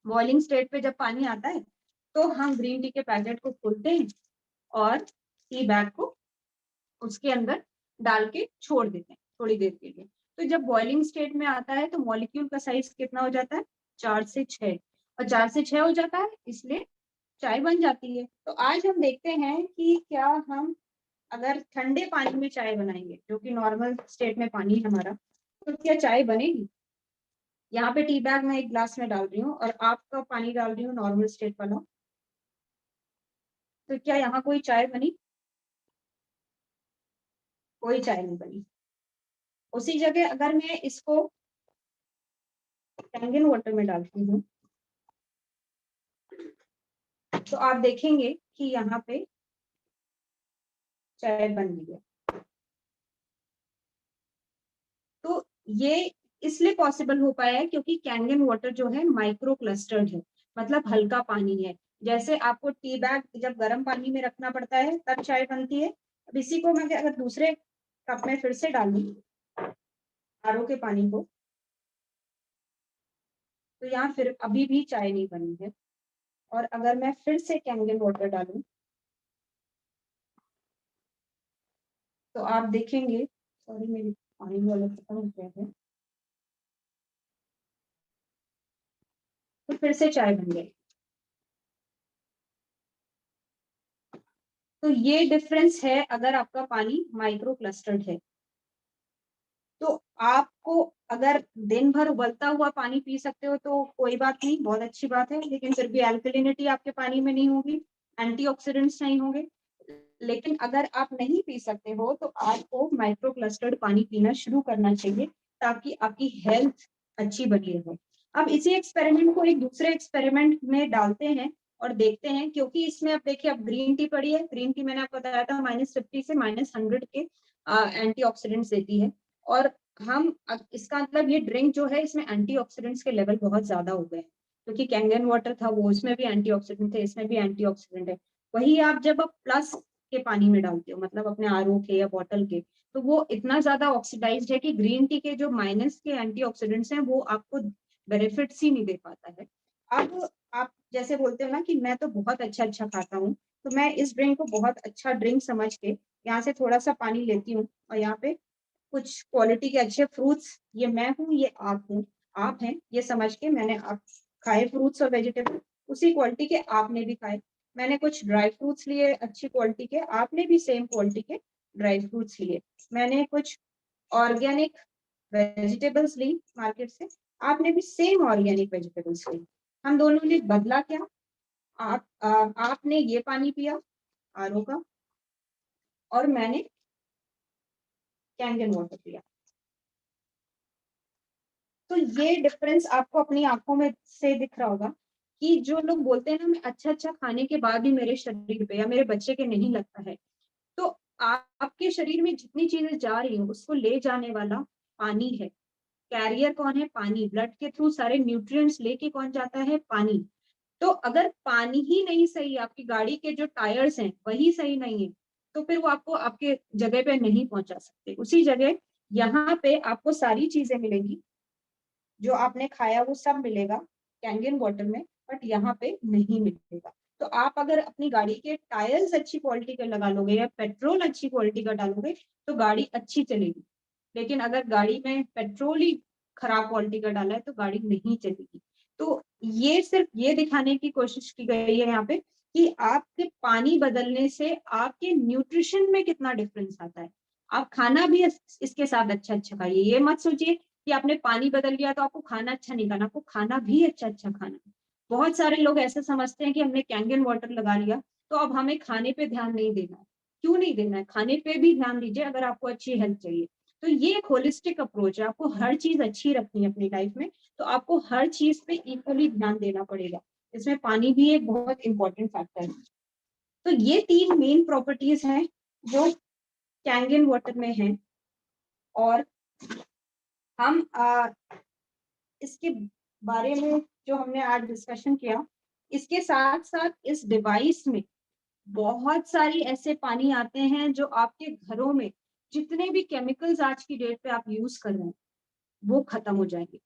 Speaker 1: बॉइलिंग स्टेट पे जब पानी आता है, तो हम ग्रीन टी के पैकेट को खोलते हैं और टी बैग को उसके अंदर डाल के छोड़ देते हैं थोड़ी देर के लिए। तो जब बॉइलिंग स्टेट में आता है, तो मॉलिक्यूल का साइज कितना हो जाता है? 4 से 6। और 4 से 6 हो जाता है, इसलिए चाय बन जाती है। तो आज हम देखते हैं कि क्या हम अगर ठंडे पानी में चाय बनाएंगे, जो कि नॉर्मल स्टेट में पानी है हमारा, तो क्या चाय बनेगी? यहाँ पे टी बैग मैं एक ग्लास में डाल रही हूँ और आपका पानी डाल रही हूँ नॉर्मल स्टेट वाला, तो क्या यहाँ कोई चाय बनी? कोई चाय नहीं बनी। उसी जगह अगर मैं इसको कैंगन वाटर में डालती हूँ, तो आप देखेंगे कि यहाँ पे चाय बन गई है। तो ये इसलिए पॉसिबल हो पाया है क्योंकि कैंगन वाटर जो है माइक्रो क्लस्टर्ड है, मतलब हल्का पानी है। जैसे आपको टी बैग जब गर्म पानी में रखना पड़ता है तब चाय बनती है। अब इसी को मैं अगर दूसरे कप में फिर से डालूं, आरओ के पानी को, तो यहाँ फिर अभी भी चाय नहीं बनी है। और अगर मैं फिर से कैंगन वाटर डालूं, तो आप देखेंगे, सॉरी मेरी पानी वाला खत्म हो गया है, तो फिर से चाय बन गई। तो ये डिफरेंस है अगर आपका पानी माइक्रो क्लस्टर्ड है। तो आपको अगर दिन भर उबलता हुआ पानी पी सकते हो तो कोई बात नहीं, बहुत अच्छी बात है, लेकिन फिर भी अल्कलिनिटी आपके पानी में नहीं होगी, एंटीऑक्सीडेंट्स नहीं होंगे। लेकिन अगर आप नहीं पी सकते हो, तो आपको माइक्रो क्लस्टर्ड पानी पीना शुरू करना चाहिए, ताकि आपकी हेल्थ अच्छी बनी रहे। अब इसी एक्सपेरिमेंट को एक दूसरे एक्सपेरिमेंट में डालते हैं और देखते हैं, क्योंकि इसमें अब देखिए, अब ग्रीन टी पड़ी है, ग्रीन टी मैंने आपको बताया था -50 से -100 के एंटीऑक्सीडेंट्स देती है। और हम इसका मतलब ये ड्रिंक जो है, इसमें एंटीऑक्सीडेंट्स के लेवल बहुत ज्यादा हो गए हैं, क्योंकि कैंगन वाटर था वो, उसमें भी एंटीऑक्सीडेंट थे, इसमें भी एंटीऑक्सीडेंट है। वही आप जब आप प्लस के पानी में डालते हो, मतलब अपने आरओ के या बॉटल के, तो वो इतना ज्यादा ऑक्सीडाइज्ड है कि ग्रीन टी के जो माइनस के एंटीऑक्सीडेंट्स हैं, वो आपको बेनिफिट्स ही नहीं दे पाता है। अब आप जैसे बोलते हो ना कि मैं तो बहुत अच्छा अच्छा खाता हूँ, तो मैं इस ड्रिंक को बहुत अच्छा ड्रिंक समझ के यहाँ से थोड़ा सा पानी लेती हूँ, और यहाँ पे कुछ क्वालिटी के अच्छे फ्रूट्स, ये मैं हूँ, ये आप हूँ, आप हैं, ये समझ के मैंने आप खाए फ्रूट्स और वेजिटेबल, उसी क्वालिटी के आपने भी खाए। मैंने कुछ ड्राई फ्रूट्स लिए अच्छी क्वालिटी के, आपने भी सेम क्वालिटी के ड्राई फ्रूट्स लिए। मैंने कुछ ऑर्गेनिक वेजिटेबल्स ली मार्केट से, आपने भी सेम ऑर्गेनिक वेजिटेबल्स ली। हम दोनों ने बदला क्या, आपने ये पानी पिया आरओ का और मैंने कैंगन वाटर पिया। तो ये डिफरेंस आपको अपनी आंखों में से दिख रहा होगा कि जो लोग बोलते हैं ना मैं अच्छा अच्छा खाने के बाद भी मेरे शरीर पे या मेरे बच्चे के नहीं लगता है, तो आपके शरीर में जितनी चीजें जा रही हैं उसको ले जाने वाला पानी है। कैरियर कौन है, पानी। ब्लड के थ्रू सारे न्यूट्रिएंट्स लेके कौन जाता है, पानी। तो अगर पानी ही नहीं सही, आपकी गाड़ी के जो टायर्स हैं वही सही नहीं है, तो फिर वो आपको आपके जगह पे नहीं पहुंचा सकते। उसी जगह यहाँ पे आपको सारी चीजें मिलेंगी, जो आपने खाया वो सब मिलेगा कैंगन वाटर में, बट यहाँ पे नहीं मिलेगा। तो आप अगर अपनी गाड़ी के टायर्स अच्छी क्वालिटी के लगा लोगे या पेट्रोल अच्छी क्वालिटी का डालोगे तो गाड़ी अच्छी चलेगी। लेकिन अगर गाड़ी में पेट्रोल ही खराब क्वालिटी का डाला है तो गाड़ी नहीं चलेगी। तो ये सिर्फ ये दिखाने की कोशिश की गई है यहाँ पे कि आपके पानी बदलने से आपके न्यूट्रिशन में कितना डिफरेंस आता है। आप खाना भी इसके साथ अच्छा अच्छा खाइए। ये मत सोचिए कि आपने पानी बदल लिया तो आपको खाना अच्छा नहीं खाना, आपको खाना भी अच्छा अच्छा खाना है। बहुत सारे लोग ऐसे समझते हैं कि हमने कैंगन वाटर लगा लिया तो अब हमें खाने पे ध्यान नहीं देना है। क्यों नहीं देना है, खाने पे भी ध्यान दीजिए अगर आपको अच्छी हेल्थ चाहिए। तो ये एक होलिस्टिक अप्रोच है, आपको हर चीज अच्छी रखनी है अपनी लाइफ में, तो आपको हर चीज पे इक्वली ध्यान देना पड़ेगा। इसमें पानी भी एक बहुत इंपॉर्टेंट फैक्टर है। तो ये 3 मेन प्रॉपर्टीज हैं जो कैंगन वाटर में है। और हम इसके बारे में जो हमने आज डिस्कशन किया, इसके साथ साथ इस डिवाइस में बहुत सारी ऐसे पानी आते हैं जो आपके घरों में जितने भी केमिकल्स आज की डेट पे आप यूज कर रहे हैं वो खत्म हो जाएंगे।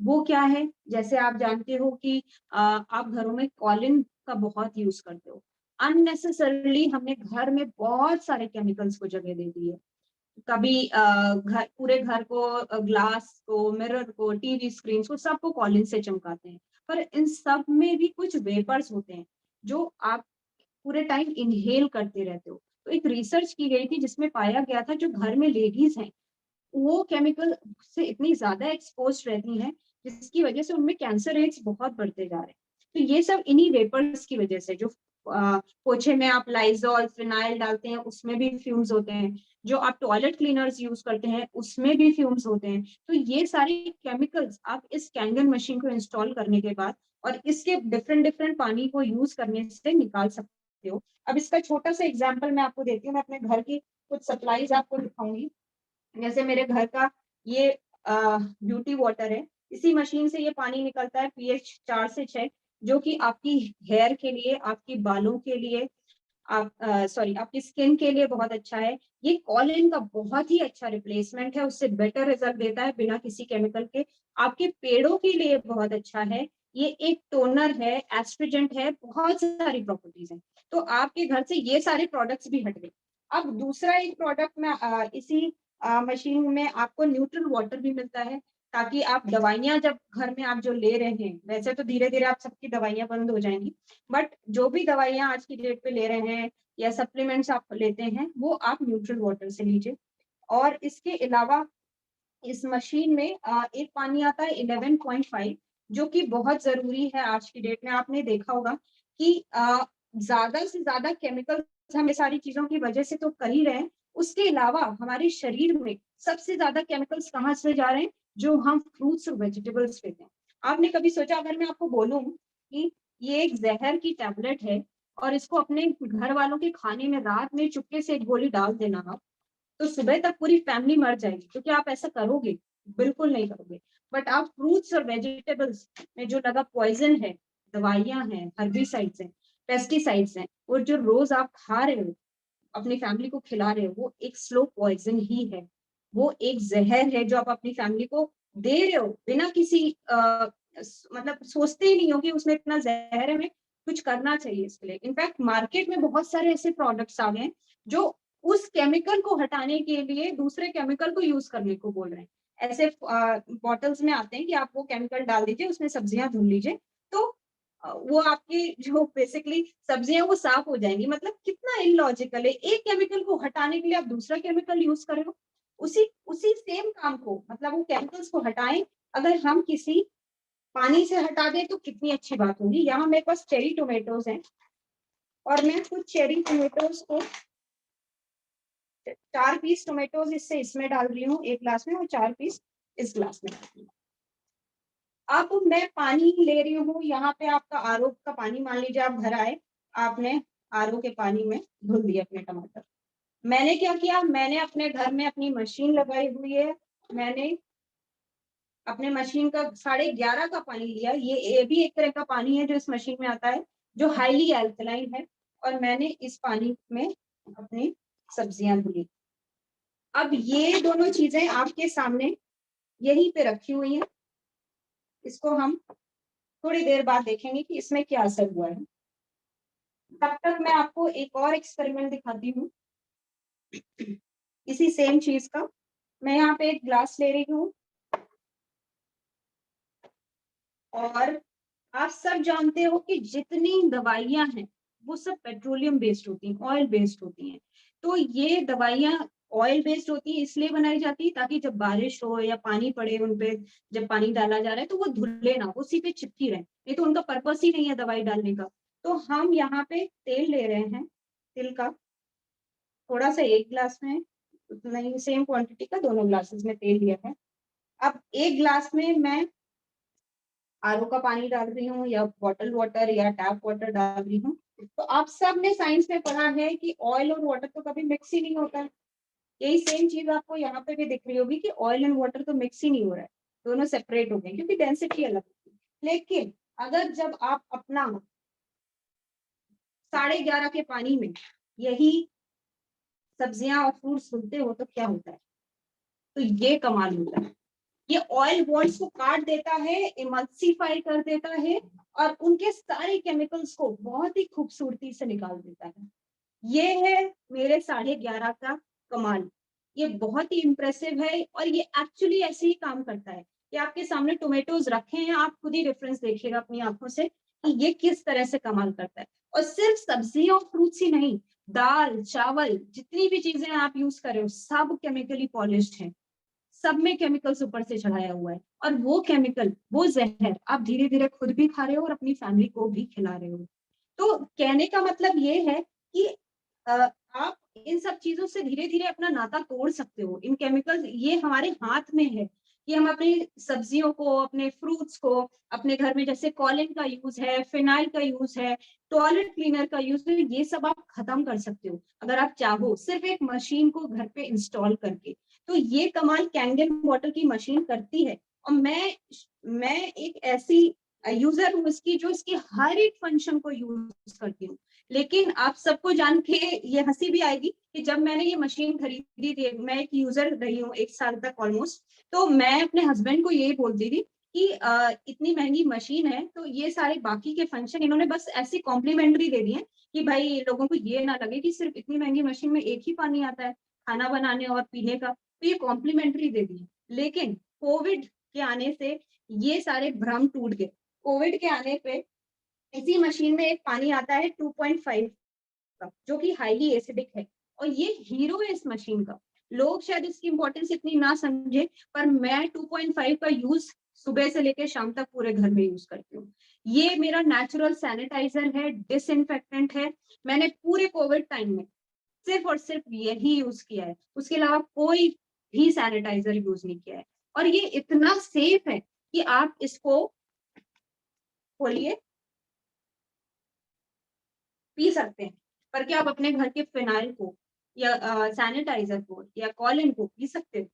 Speaker 1: वो क्या है, जैसे आप जानते हो कि आप घरों में कॉलिन का बहुत यूज करते हो। अननेसेसरली हमने घर में बहुत सारे केमिकल्स को जगह दे दी है। कभी घर, पूरे घर को, ग्लास को, मिरर को, टीवी स्क्रीन को, सबको कॉलिन से चमकाते हैं। पर इन सब में भी कुछ वेपर्स होते हैं जो आप पूरे टाइम इनहेल करते रहते हो। तो एक रिसर्च की गई थी जिसमें पाया गया था जो घर में लेडीज हैं वो केमिकल से इतनी ज्यादा एक्सपोज रहती हैं जिसकी वजह से उनमें कैंसर रेट्स बहुत बढ़ते जा रहे हैं। तो ये सब इन्हीं वेपर्स की वजह से, जो पोछे में आप लाइजॉल फिनाइल डालते हैं उसमें भी फ्यूम्स होते हैं, जो आप टॉयलेट क्लीनर्स यूज करते हैं उसमें भी फ्यूम्स होते हैं। तो ये सारे केमिकल्स आप इस कैंगन मशीन को इंस्टॉल करने के बाद और इसके डिफरेंट डिफरेंट पानी को यूज करने से निकाल सकते हो। अब इसका छोटा सा एग्जाम्पल मैं आपको देती हूँ। मैं अपने घर की कुछ सप्लाईज आपको दिखाऊंगी। जैसे मेरे घर का ये ब्यूटी वाटर है, इसी मशीन से ये पानी निकलता है पीएच 4 से 6, जो कि आपकी हेयर के लिए, आपकी बालों के लिए, आप सॉरी आपकी स्किन के लिए बहुत अच्छा है। ये कॉलिन का बहुत ही अच्छा रिप्लेसमेंट है, उससे बेटर रिजल्ट देता है बिना किसी केमिकल के। आपके पेड़ों के लिए बहुत अच्छा है। ये एक टोनर है, एस्ट्रिजेंट है, बहुत सारी प्रॉपर्टीज हैं। तो आपके घर से ये सारे प्रोडक्ट्स भी हट गए। अब दूसरा एक प्रोडक्ट में इसी मशीन में आपको न्यूट्रल वाटर भी मिलता है, ताकि आप दवाइयां जब घर में आप जो ले रहे हैं, वैसे तो धीरे धीरे आप सबकी दवाइयां बंद हो जाएंगी, बट जो भी दवाइयां आज की डेट पे ले रहे हैं या सप्लीमेंट्स आप लेते हैं वो आप न्यूट्रल वाटर से लीजिए। और इसके अलावा इस मशीन में एक पानी आता है 11.5, जो कि बहुत जरूरी है आज की डेट में। आपने देखा होगा कि ज्यादा से ज्यादा केमिकल्स हम ये सारी चीजों की वजह से तो कर ही रहे हैं, उसके अलावा हमारे शरीर में सबसे ज्यादा केमिकल्स कहाँ से जा रहे हैं, जो हम फ्रूट्स और वेजिटेबल्स लेते हैं। आपने कभी सोचा, अगर मैं आपको बोलूं कि ये एक जहर की टैबलेट है और इसको अपने घर वालों के खाने में रात में चुपके से एक गोली डाल देना आप, तो सुबह तक पूरी फैमिली मर जाएगी। क्योंकि आप ऐसा करोगे, बिल्कुल नहीं करोगे। बट आप फ्रूट्स और वेजिटेबल्स में जो लगा पॉइजन है, दवाइयां हैं, हर्बिसाइड्स हैं, पेस्टिसाइड्स हैं, और जो रोज आप खा रहे हो, अपनी फैमिली को खिला रहे हो, वो एक स्लो पॉइजन ही है। वो एक जहर है जो आप अपनी फैमिली को दे रहे हो बिना किसी मतलब सोचते ही नहीं हो कि उसमें इतना जहर है, हमें कुछ करना चाहिए इसके लिए। इनफैक्ट मार्केट में बहुत सारे ऐसे प्रोडक्ट्स आ गए हैं जो उस केमिकल को हटाने के लिए दूसरे केमिकल को यूज करने को बोल रहे हैं। ऐसे बॉटल्स में आते हैं कि आप वो केमिकल डाल दीजिए, उसमें सब्जियां धुल लीजिए, तो वो आपकी जो बेसिकली सब्जियां वो साफ हो जाएंगी। मतलब कितना इलॉजिकल है, एक केमिकल को हटाने के लिए आप दूसरा केमिकल यूज कर रहे हो। उसी उसी सेम काम को, मतलब वो केमिकल्स को हटाएं, अगर हम किसी पानी से हटा दें तो कितनी अच्छी बात होगी। यहाँ मेरे पास चेरी टोमेटोज हैं और मैं कुछ चेरी टोमेटोज को 4 पीस टोमेटोज इससे इसमें डाल रही हूँ एक ग्लास में, और 4 पीस इस ग्लास में। अब मैं पानी ले रही हूँ, यहाँ पे आपका आरओ का पानी, मान लीजिए आप घर आए, आपने आरओ के पानी में धुल दिए अपने टमाटर। मैंने क्या किया, मैंने अपने घर में अपनी मशीन लगाई हुई है, मैंने अपने मशीन का 11.5 का पानी लिया। ये भी एक तरह का पानी है जो इस मशीन में आता है, जो हाईली एल्कलाइन है, और मैंने इस पानी में अपनी सब्जियां धुली। अब ये दोनों चीजें आपके सामने यहीं पे रखी हुई हैं, इसको हम थोड़ी देर बाद देखेंगे कि इसमें क्या असर हुआ है। तब तक मैं आपको एक और एक्सपेरिमेंट दिखाती हूँ इसी सेम चीज का। मैं यहाँ पे एक ग्लास ले रही हूँ, और आप सब जानते हो कि जितनी दवाइयां हैं वो सब पेट्रोलियम बेस्ड होती हैं, ऑयल बेस्ड होती हैं। तो ये दवाइयां ऑयल बेस्ड होती है, इसलिए बनाई जाती है ताकि जब बारिश हो या पानी पड़े उनपे, जब पानी डाला जा रहा है तो वो धुले ना, वो उसी पे चिपकी रहे, नहीं तो उनका पर्पस ही नहीं है दवाई डालने का। तो हम यहाँ पे तेल ले रहे हैं, तिल का थोड़ा सा, एक ग्लास में उतना ही, सेम क्वांटिटी का दोनों ग्लासेस में तेल लिया है। अब एक ग्लास में मैं आरओ का पानी डाल रही हूँ, या बॉटल वाटर या टैप वाटर डाल रही हूँ। तो आप सब ने साइंस में पढ़ा है कि ऑयल और वाटर तो कभी मिक्स ही नहीं होता है। यही सेम चीज आपको यहाँ पे भी दिख रही होगी कि ऑयल एंड वाटर तो मिक्स ही नहीं हो रहा है, दोनों सेपरेट हो गए क्योंकि डेंसिटी अलग होती है। लेकिन अगर जब आप अपना 11.5 के पानी में यही सब्जियां और फ्रूट्स धुलते हो तो क्या होता है, तो ये कमाल होता है। ये ऑयल बॉन्ड्स को काट देता है, इमल्सिफाई कर देता है, और उनके सारे केमिकल्स को बहुत ही खूबसूरती से निकाल देता है। ये है मेरे 11.5 का कमाल। ये बहुत ही इंप्रेसिव है, और ये एक्चुअली ऐसे ही काम करता है। ये आपके सामने टोमेटोज रखे हैं, आप खुद ही रेफरेंस देखिएगा अपनी आंखों से कि ये किस तरह से कमाल करता है। और सिर्फ सब्जी और फ्रूट्स ही नहीं, दाल चावल जितनी भी चीजें आप यूज कर रहे हो सब केमिकली पॉलिश्ड है, सब में केमिकल्स ऊपर से चढ़ाया हुआ है। और वो केमिकल, वो जहर आप धीरे धीरे खुद भी खा रहे हो और अपनी फैमिली को भी खिला रहे हो। तो कहने का मतलब ये है कि आप इन सब चीजों से धीरे धीरे अपना नाता तोड़ सकते हो। इन केमिकल्स, ये हमारे हाथ में है कि हम अपनी सब्जियों को, अपने फ्रूट्स को, अपने घर में जैसे कॉलिन का यूज है, फिनाइल का यूज है, टॉयलेट क्लीनर का यूज है, ये सब आप खत्म कर सकते हो अगर आप चाहो, सिर्फ एक मशीन को घर पे इंस्टॉल करके। तो ये कमाल कैंगन वाटर की मशीन करती है। और मैं एक ऐसी यूजर हूँ इसकी, जो इसकी हर एक फंक्शन को यूज करती हूँ। लेकिन आप सबको जान के ये हंसी भी आएगी कि जब मैंने ये मशीन खरीदी थी, मैं एक यूजर रही हूँ 1 साल तक ऑलमोस्ट, तो मैं अपने हस्बैंड को यही बोलती थी कि इतनी महंगी मशीन है तो ये सारे बाकी के फंक्शन इन्होंने बस ऐसे कॉम्प्लीमेंट्री दे दिए कि भाई लोगों को ये ना लगे कि सिर्फ इतनी महंगी मशीन में एक ही पानी आता है खाना बनाने और पीने का, तो ये कॉम्प्लीमेंट्री दे दिए। लेकिन कोविड के आने से ये सारे भ्रम टूट गए। कोविड के आने पे इसी मशीन में एक पानी आता है 2.5 का, जो कि हाईली एसिडिक है, और ये हीरो है इस मशीन का। लोग शायद इसकी इंपॉर्टेंस इतनी ना समझे, पर मैं 2.5 का यूज सुबह से लेकर शाम तक पूरे घर में यूज करती हूँ। ये मेरा नेचुरल सैनिटाइजर है, डिसइंफेक्टेंट है। मैंने पूरे कोविड टाइम में सिर्फ और सिर्फ यही यूज किया है, उसके अलावा कोई भी सैनिटाइजर यूज नहीं किया है। और ये इतना सेफ है कि आप इसको खोलिए, पी सकते हैं। पर क्या आप अपने घर के फिनाइल को या सैनिटाइजर को या कॉलिन को पी सकते हो?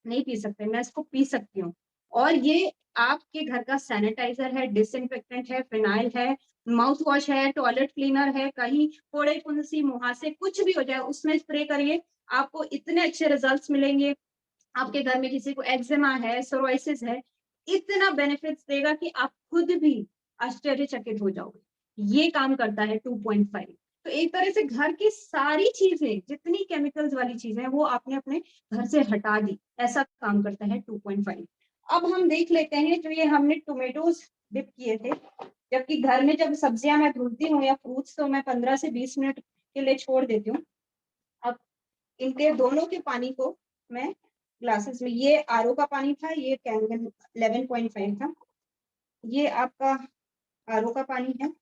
Speaker 1: नहीं पी सकते। मैं इसको पी सकती हूँ। और ये आपके घर का सैनिटाइजर है, डिसइंफेक्टेंट है, फिनाइल है, माउथ वॉश है, टॉयलेट क्लीनर है। कहीं फोड़े फुंसी मुहासे कुछ भी हो जाए उसमें स्प्रे करिए, आपको इतने अच्छे रिजल्ट्स मिलेंगे। आपके घर में किसी को एक्जिमा है, सोरोसिस है, इतना बेनिफिट्स देगा कि आप खुद भी आश्चर्यचकित हो जाओगे। ये काम करता है 2.5। तो एक तरह से घर की सारी चीजें, जितनी केमिकल्स वाली चीजें वो आपने अपने घर से हटा दी, ऐसा काम करता है 2.5। अब हम देख लेते हैं जो ये हमने टोमेटोज डिप किए थे, जबकि घर में जब सब्जियां मैं धुलती हूँ या फ्रूट्स तो मैं 15 से 20 मिनट के लिए छोड़ देती हूँ। अब इनके दोनों के पानी को मैं ग्लासेस में, ये आरओ का पानी था, ये कैंगन 11.5 था, ये आपका आरओ का पानी है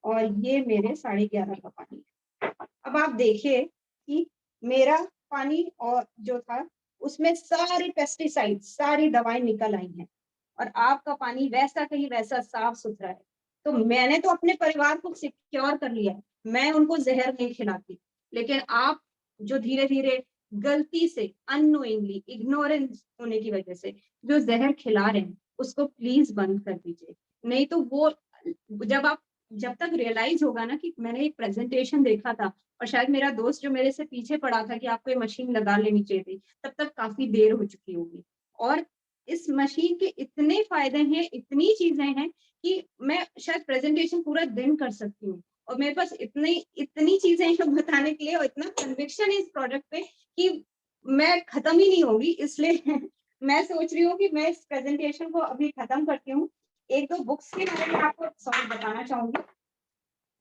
Speaker 1: और ये मेरे 11.5 का पानी है। अब आप देखिए कि मेरा पानी और जो था उसमें सारी पेस्टिसाइड, सारी दवाएं निकल आई हैं और आपका पानी वैसा कहीं वैसा साफ सुथरा है। तो मैंने तो अपने परिवार को सिक्योर कर लिया, मैं उनको जहर नहीं खिलाती, लेकिन आप जो धीरे धीरे गलती से, अननोइंगली, इग्नोरेंस होने की वजह से जो जहर खिला रहे हैं उसको प्लीज बंद कर दीजिए। नहीं तो वो जब तक रियलाइज होगा ना कि मैंने एक प्रेजेंटेशन देखा था और शायद मेरा दोस्त जो मेरे से पीछे पड़ा था कि आपको ये मशीन लगा लेनी चाहिए थी, तब तक काफी देर हो चुकी होगी। और इस मशीन के इतने फायदे हैं, इतनी चीजें हैं कि मैं शायद प्रेजेंटेशन पूरा दिन कर सकती हूँ और मेरे पास इतनी इतनी चीजें हैं बताने के लिए और इतना कन्विक्शन है इस प्रोडक्ट पे कि मैं खत्म ही नहीं होगी। इसलिए मैं सोच रही हूँ कि मैं इस प्रेजेंटेशन को अभी खत्म करती हूँ। एक दो बुक्स के बारे में आपको सॉरी बताना चाहूंगी,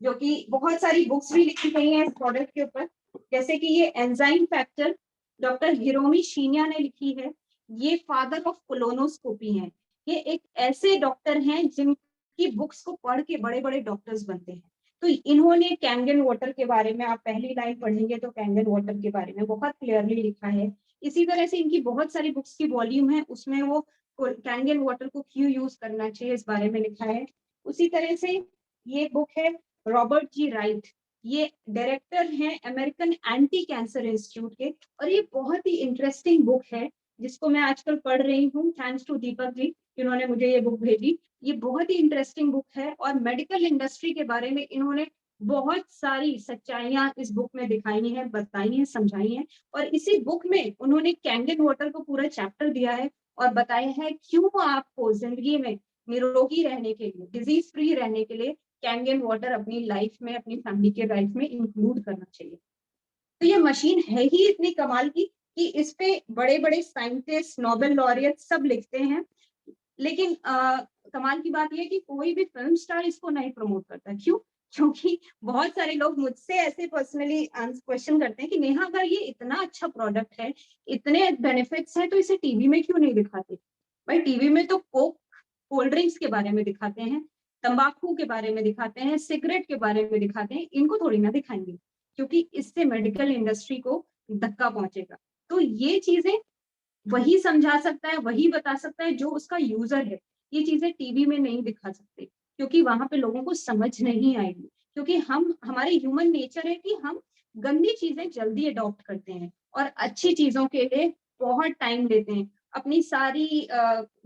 Speaker 1: जो कि बहुत सारी बुक्स भी लिखी गई हैं इस प्रोडक्ट के ऊपर, जैसे कि ये enzyme factor doctor Hiromi Shinya ने लिखी है। ये फादर ऑफ कोलोनोस्कोपी हैं। ये एक ऐसे डॉक्टर हैं जिनकी बुक्स को पढ़ के बड़े बड़े डॉक्टर्स बनते हैं। तो इन्होंने कैंगन वाटर के बारे में, आप पहली लाइन पढ़ेंगे तो कैंगन वाटर के बारे में बहुत क्लियरली लिखा है। इसी तरह से इनकी बहुत सारी बुक्स की वॉल्यूम है, उसमें वो कैंगन वाटर को क्यों यूज करना चाहिए इस बारे में लिखा है। उसी तरह से ये बुक है रॉबर्ट जी राइट, ये डायरेक्टर हैं अमेरिकन एंटी कैंसर इंस्टीट्यूट के, और ये बहुत ही इंटरेस्टिंग बुक है जिसको मैं आजकल पढ़ रही हूँ, थैंक्स टू दीपक जी जिन्होंने मुझे ये बुक भेजी। ये बहुत ही इंटरेस्टिंग बुक है और मेडिकल इंडस्ट्री के बारे में इन्होंने बहुत सारी सच्चाइयां इस बुक में दिखाई हैं, बताई हैं, समझाई हैं। और इसी बुक में उन्होंने कैंगन वाटर को पूरा चैप्टर दिया है और बताया है क्यों आपको जिंदगी में निरोगी रहने के लिए, डिजीज फ्री रहने के लिए कैंगन वाटर अपनी लाइफ में, अपनी फैमिली के लाइफ में इंक्लूड करना चाहिए। तो ये मशीन है ही इतनी कमाल की कि इस पे बड़े बड़े साइंटिस्ट, नोबेल लॉरियट सब लिखते हैं। लेकिन कमाल की बात यह है कि कोई भी फिल्म स्टार इसको नहीं प्रमोट करता। क्यों? क्योंकि बहुत सारे लोग मुझसे ऐसे पर्सनली क्वेश्चन करते हैं कि नेहा अगर ये इतना अच्छा प्रोडक्ट है, इतने बेनिफिट्स हैं, तो इसे टीवी में क्यों नहीं दिखाते? भाई टीवी में तो कोक, कोल्ड ड्रिंक्स के बारे में दिखाते हैं, तंबाकू के बारे में दिखाते हैं, सिगरेट के बारे में दिखाते हैं, इनको थोड़ी ना दिखाएंगे क्योंकि इससे मेडिकल इंडस्ट्री को धक्का पहुंचेगा। तो ये चीजें वही समझा सकता है, वही बता सकता है जो उसका यूजर है। ये चीजें टीवी में नहीं दिखा सकते क्योंकि वहां पे लोगों को समझ नहीं आएगी, क्योंकि हमारे ह्यूमन नेचर है कि हम गंदी चीजें जल्दी अडॉप्ट करते हैं और अच्छी चीजों के लिए बहुत टाइम लेते हैं। अपनी सारी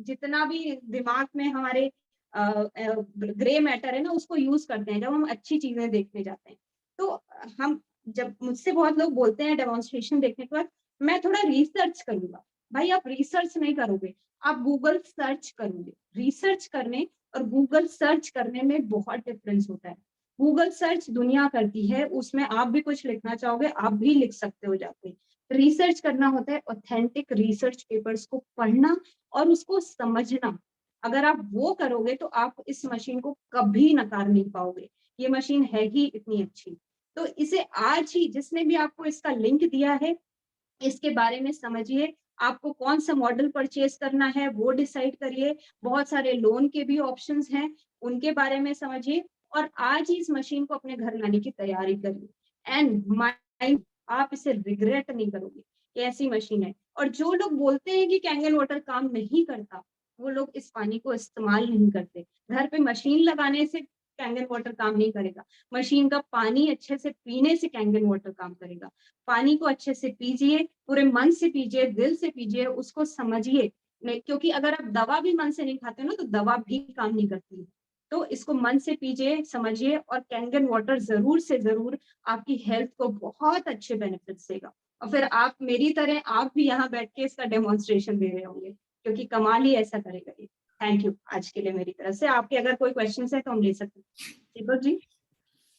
Speaker 1: जितना भी दिमाग में हमारे ग्रे मैटर है ना, उसको यूज करते हैं जब हम अच्छी चीजें देखने जाते हैं। तो हम, जब मुझसे बहुत लोग बोलते हैं डेमोन्स्ट्रेशन देखने के बाद, मैं थोड़ा रिसर्च करूंगा। भाई आप रिसर्च नहीं करोगे, आप गूगल सर्च करोगे। रिसर्च करने और गूगल सर्च करने में बहुत डिफरेंस होता है। गूगल सर्च दुनिया करती है, उसमें आप भी कुछ लिखना चाहोगे आप भी लिख सकते हो जाके। रिसर्च करना होता है ऑथेंटिक रिसर्च पेपर्स को पढ़ना और उसको समझना। अगर आप वो करोगे तो आप इस मशीन को कभी नकार नहीं पाओगे। ये मशीन है ही इतनी अच्छी। तो इसे आज ही, जिसने भी आपको इसका लिंक दिया है, इसके बारे में समझिए। आपको कौन सा मॉडल परचेज करना है वो डिसाइड करिए। बहुत सारे लोन के भी ऑप्शंस हैं, उनके बारे में समझिए और आज ही इस मशीन को अपने घर लाने की तैयारी करिए। एंड माइंड, आप इसे रिग्रेट नहीं करोगे। ये ऐसी मशीन है। और जो लोग बोलते हैं कि कैंगन वाटर काम नहीं करता, वो लोग इस पानी को इस्तेमाल नहीं करते। घर पे मशीन लगाने से कैंगन वाटर काम नहीं करेगा। मशीन का पानी अच्छे से पीने से कैंगन वाटर काम करेगा। पानी को अच्छे से पीजिए, पूरे मन से पीजिए, दिल से पीजिए, उसको समझिए। नहीं, क्योंकि अगर आप दवा भी मन से नहीं खाते ना तो दवा भी काम नहीं करती। तो इसको मन से पीजिए, समझिए और कैंगन वाटर जरूर से जरूर आपकी हेल्थ को बहुत अच्छे बेनिफिट्स देगा। और फिर आप मेरी तरह आप भी यहाँ बैठ के इसका डेमोन्स्ट्रेशन दे रहे होंगे, क्योंकि कमाल ही ऐसा करेगा ये। थैंक यू आज के लिए मेरी तरफ से। आपके अगर कोई क्वेश्चन है तो हम ले सकते हैं। दीपक जी।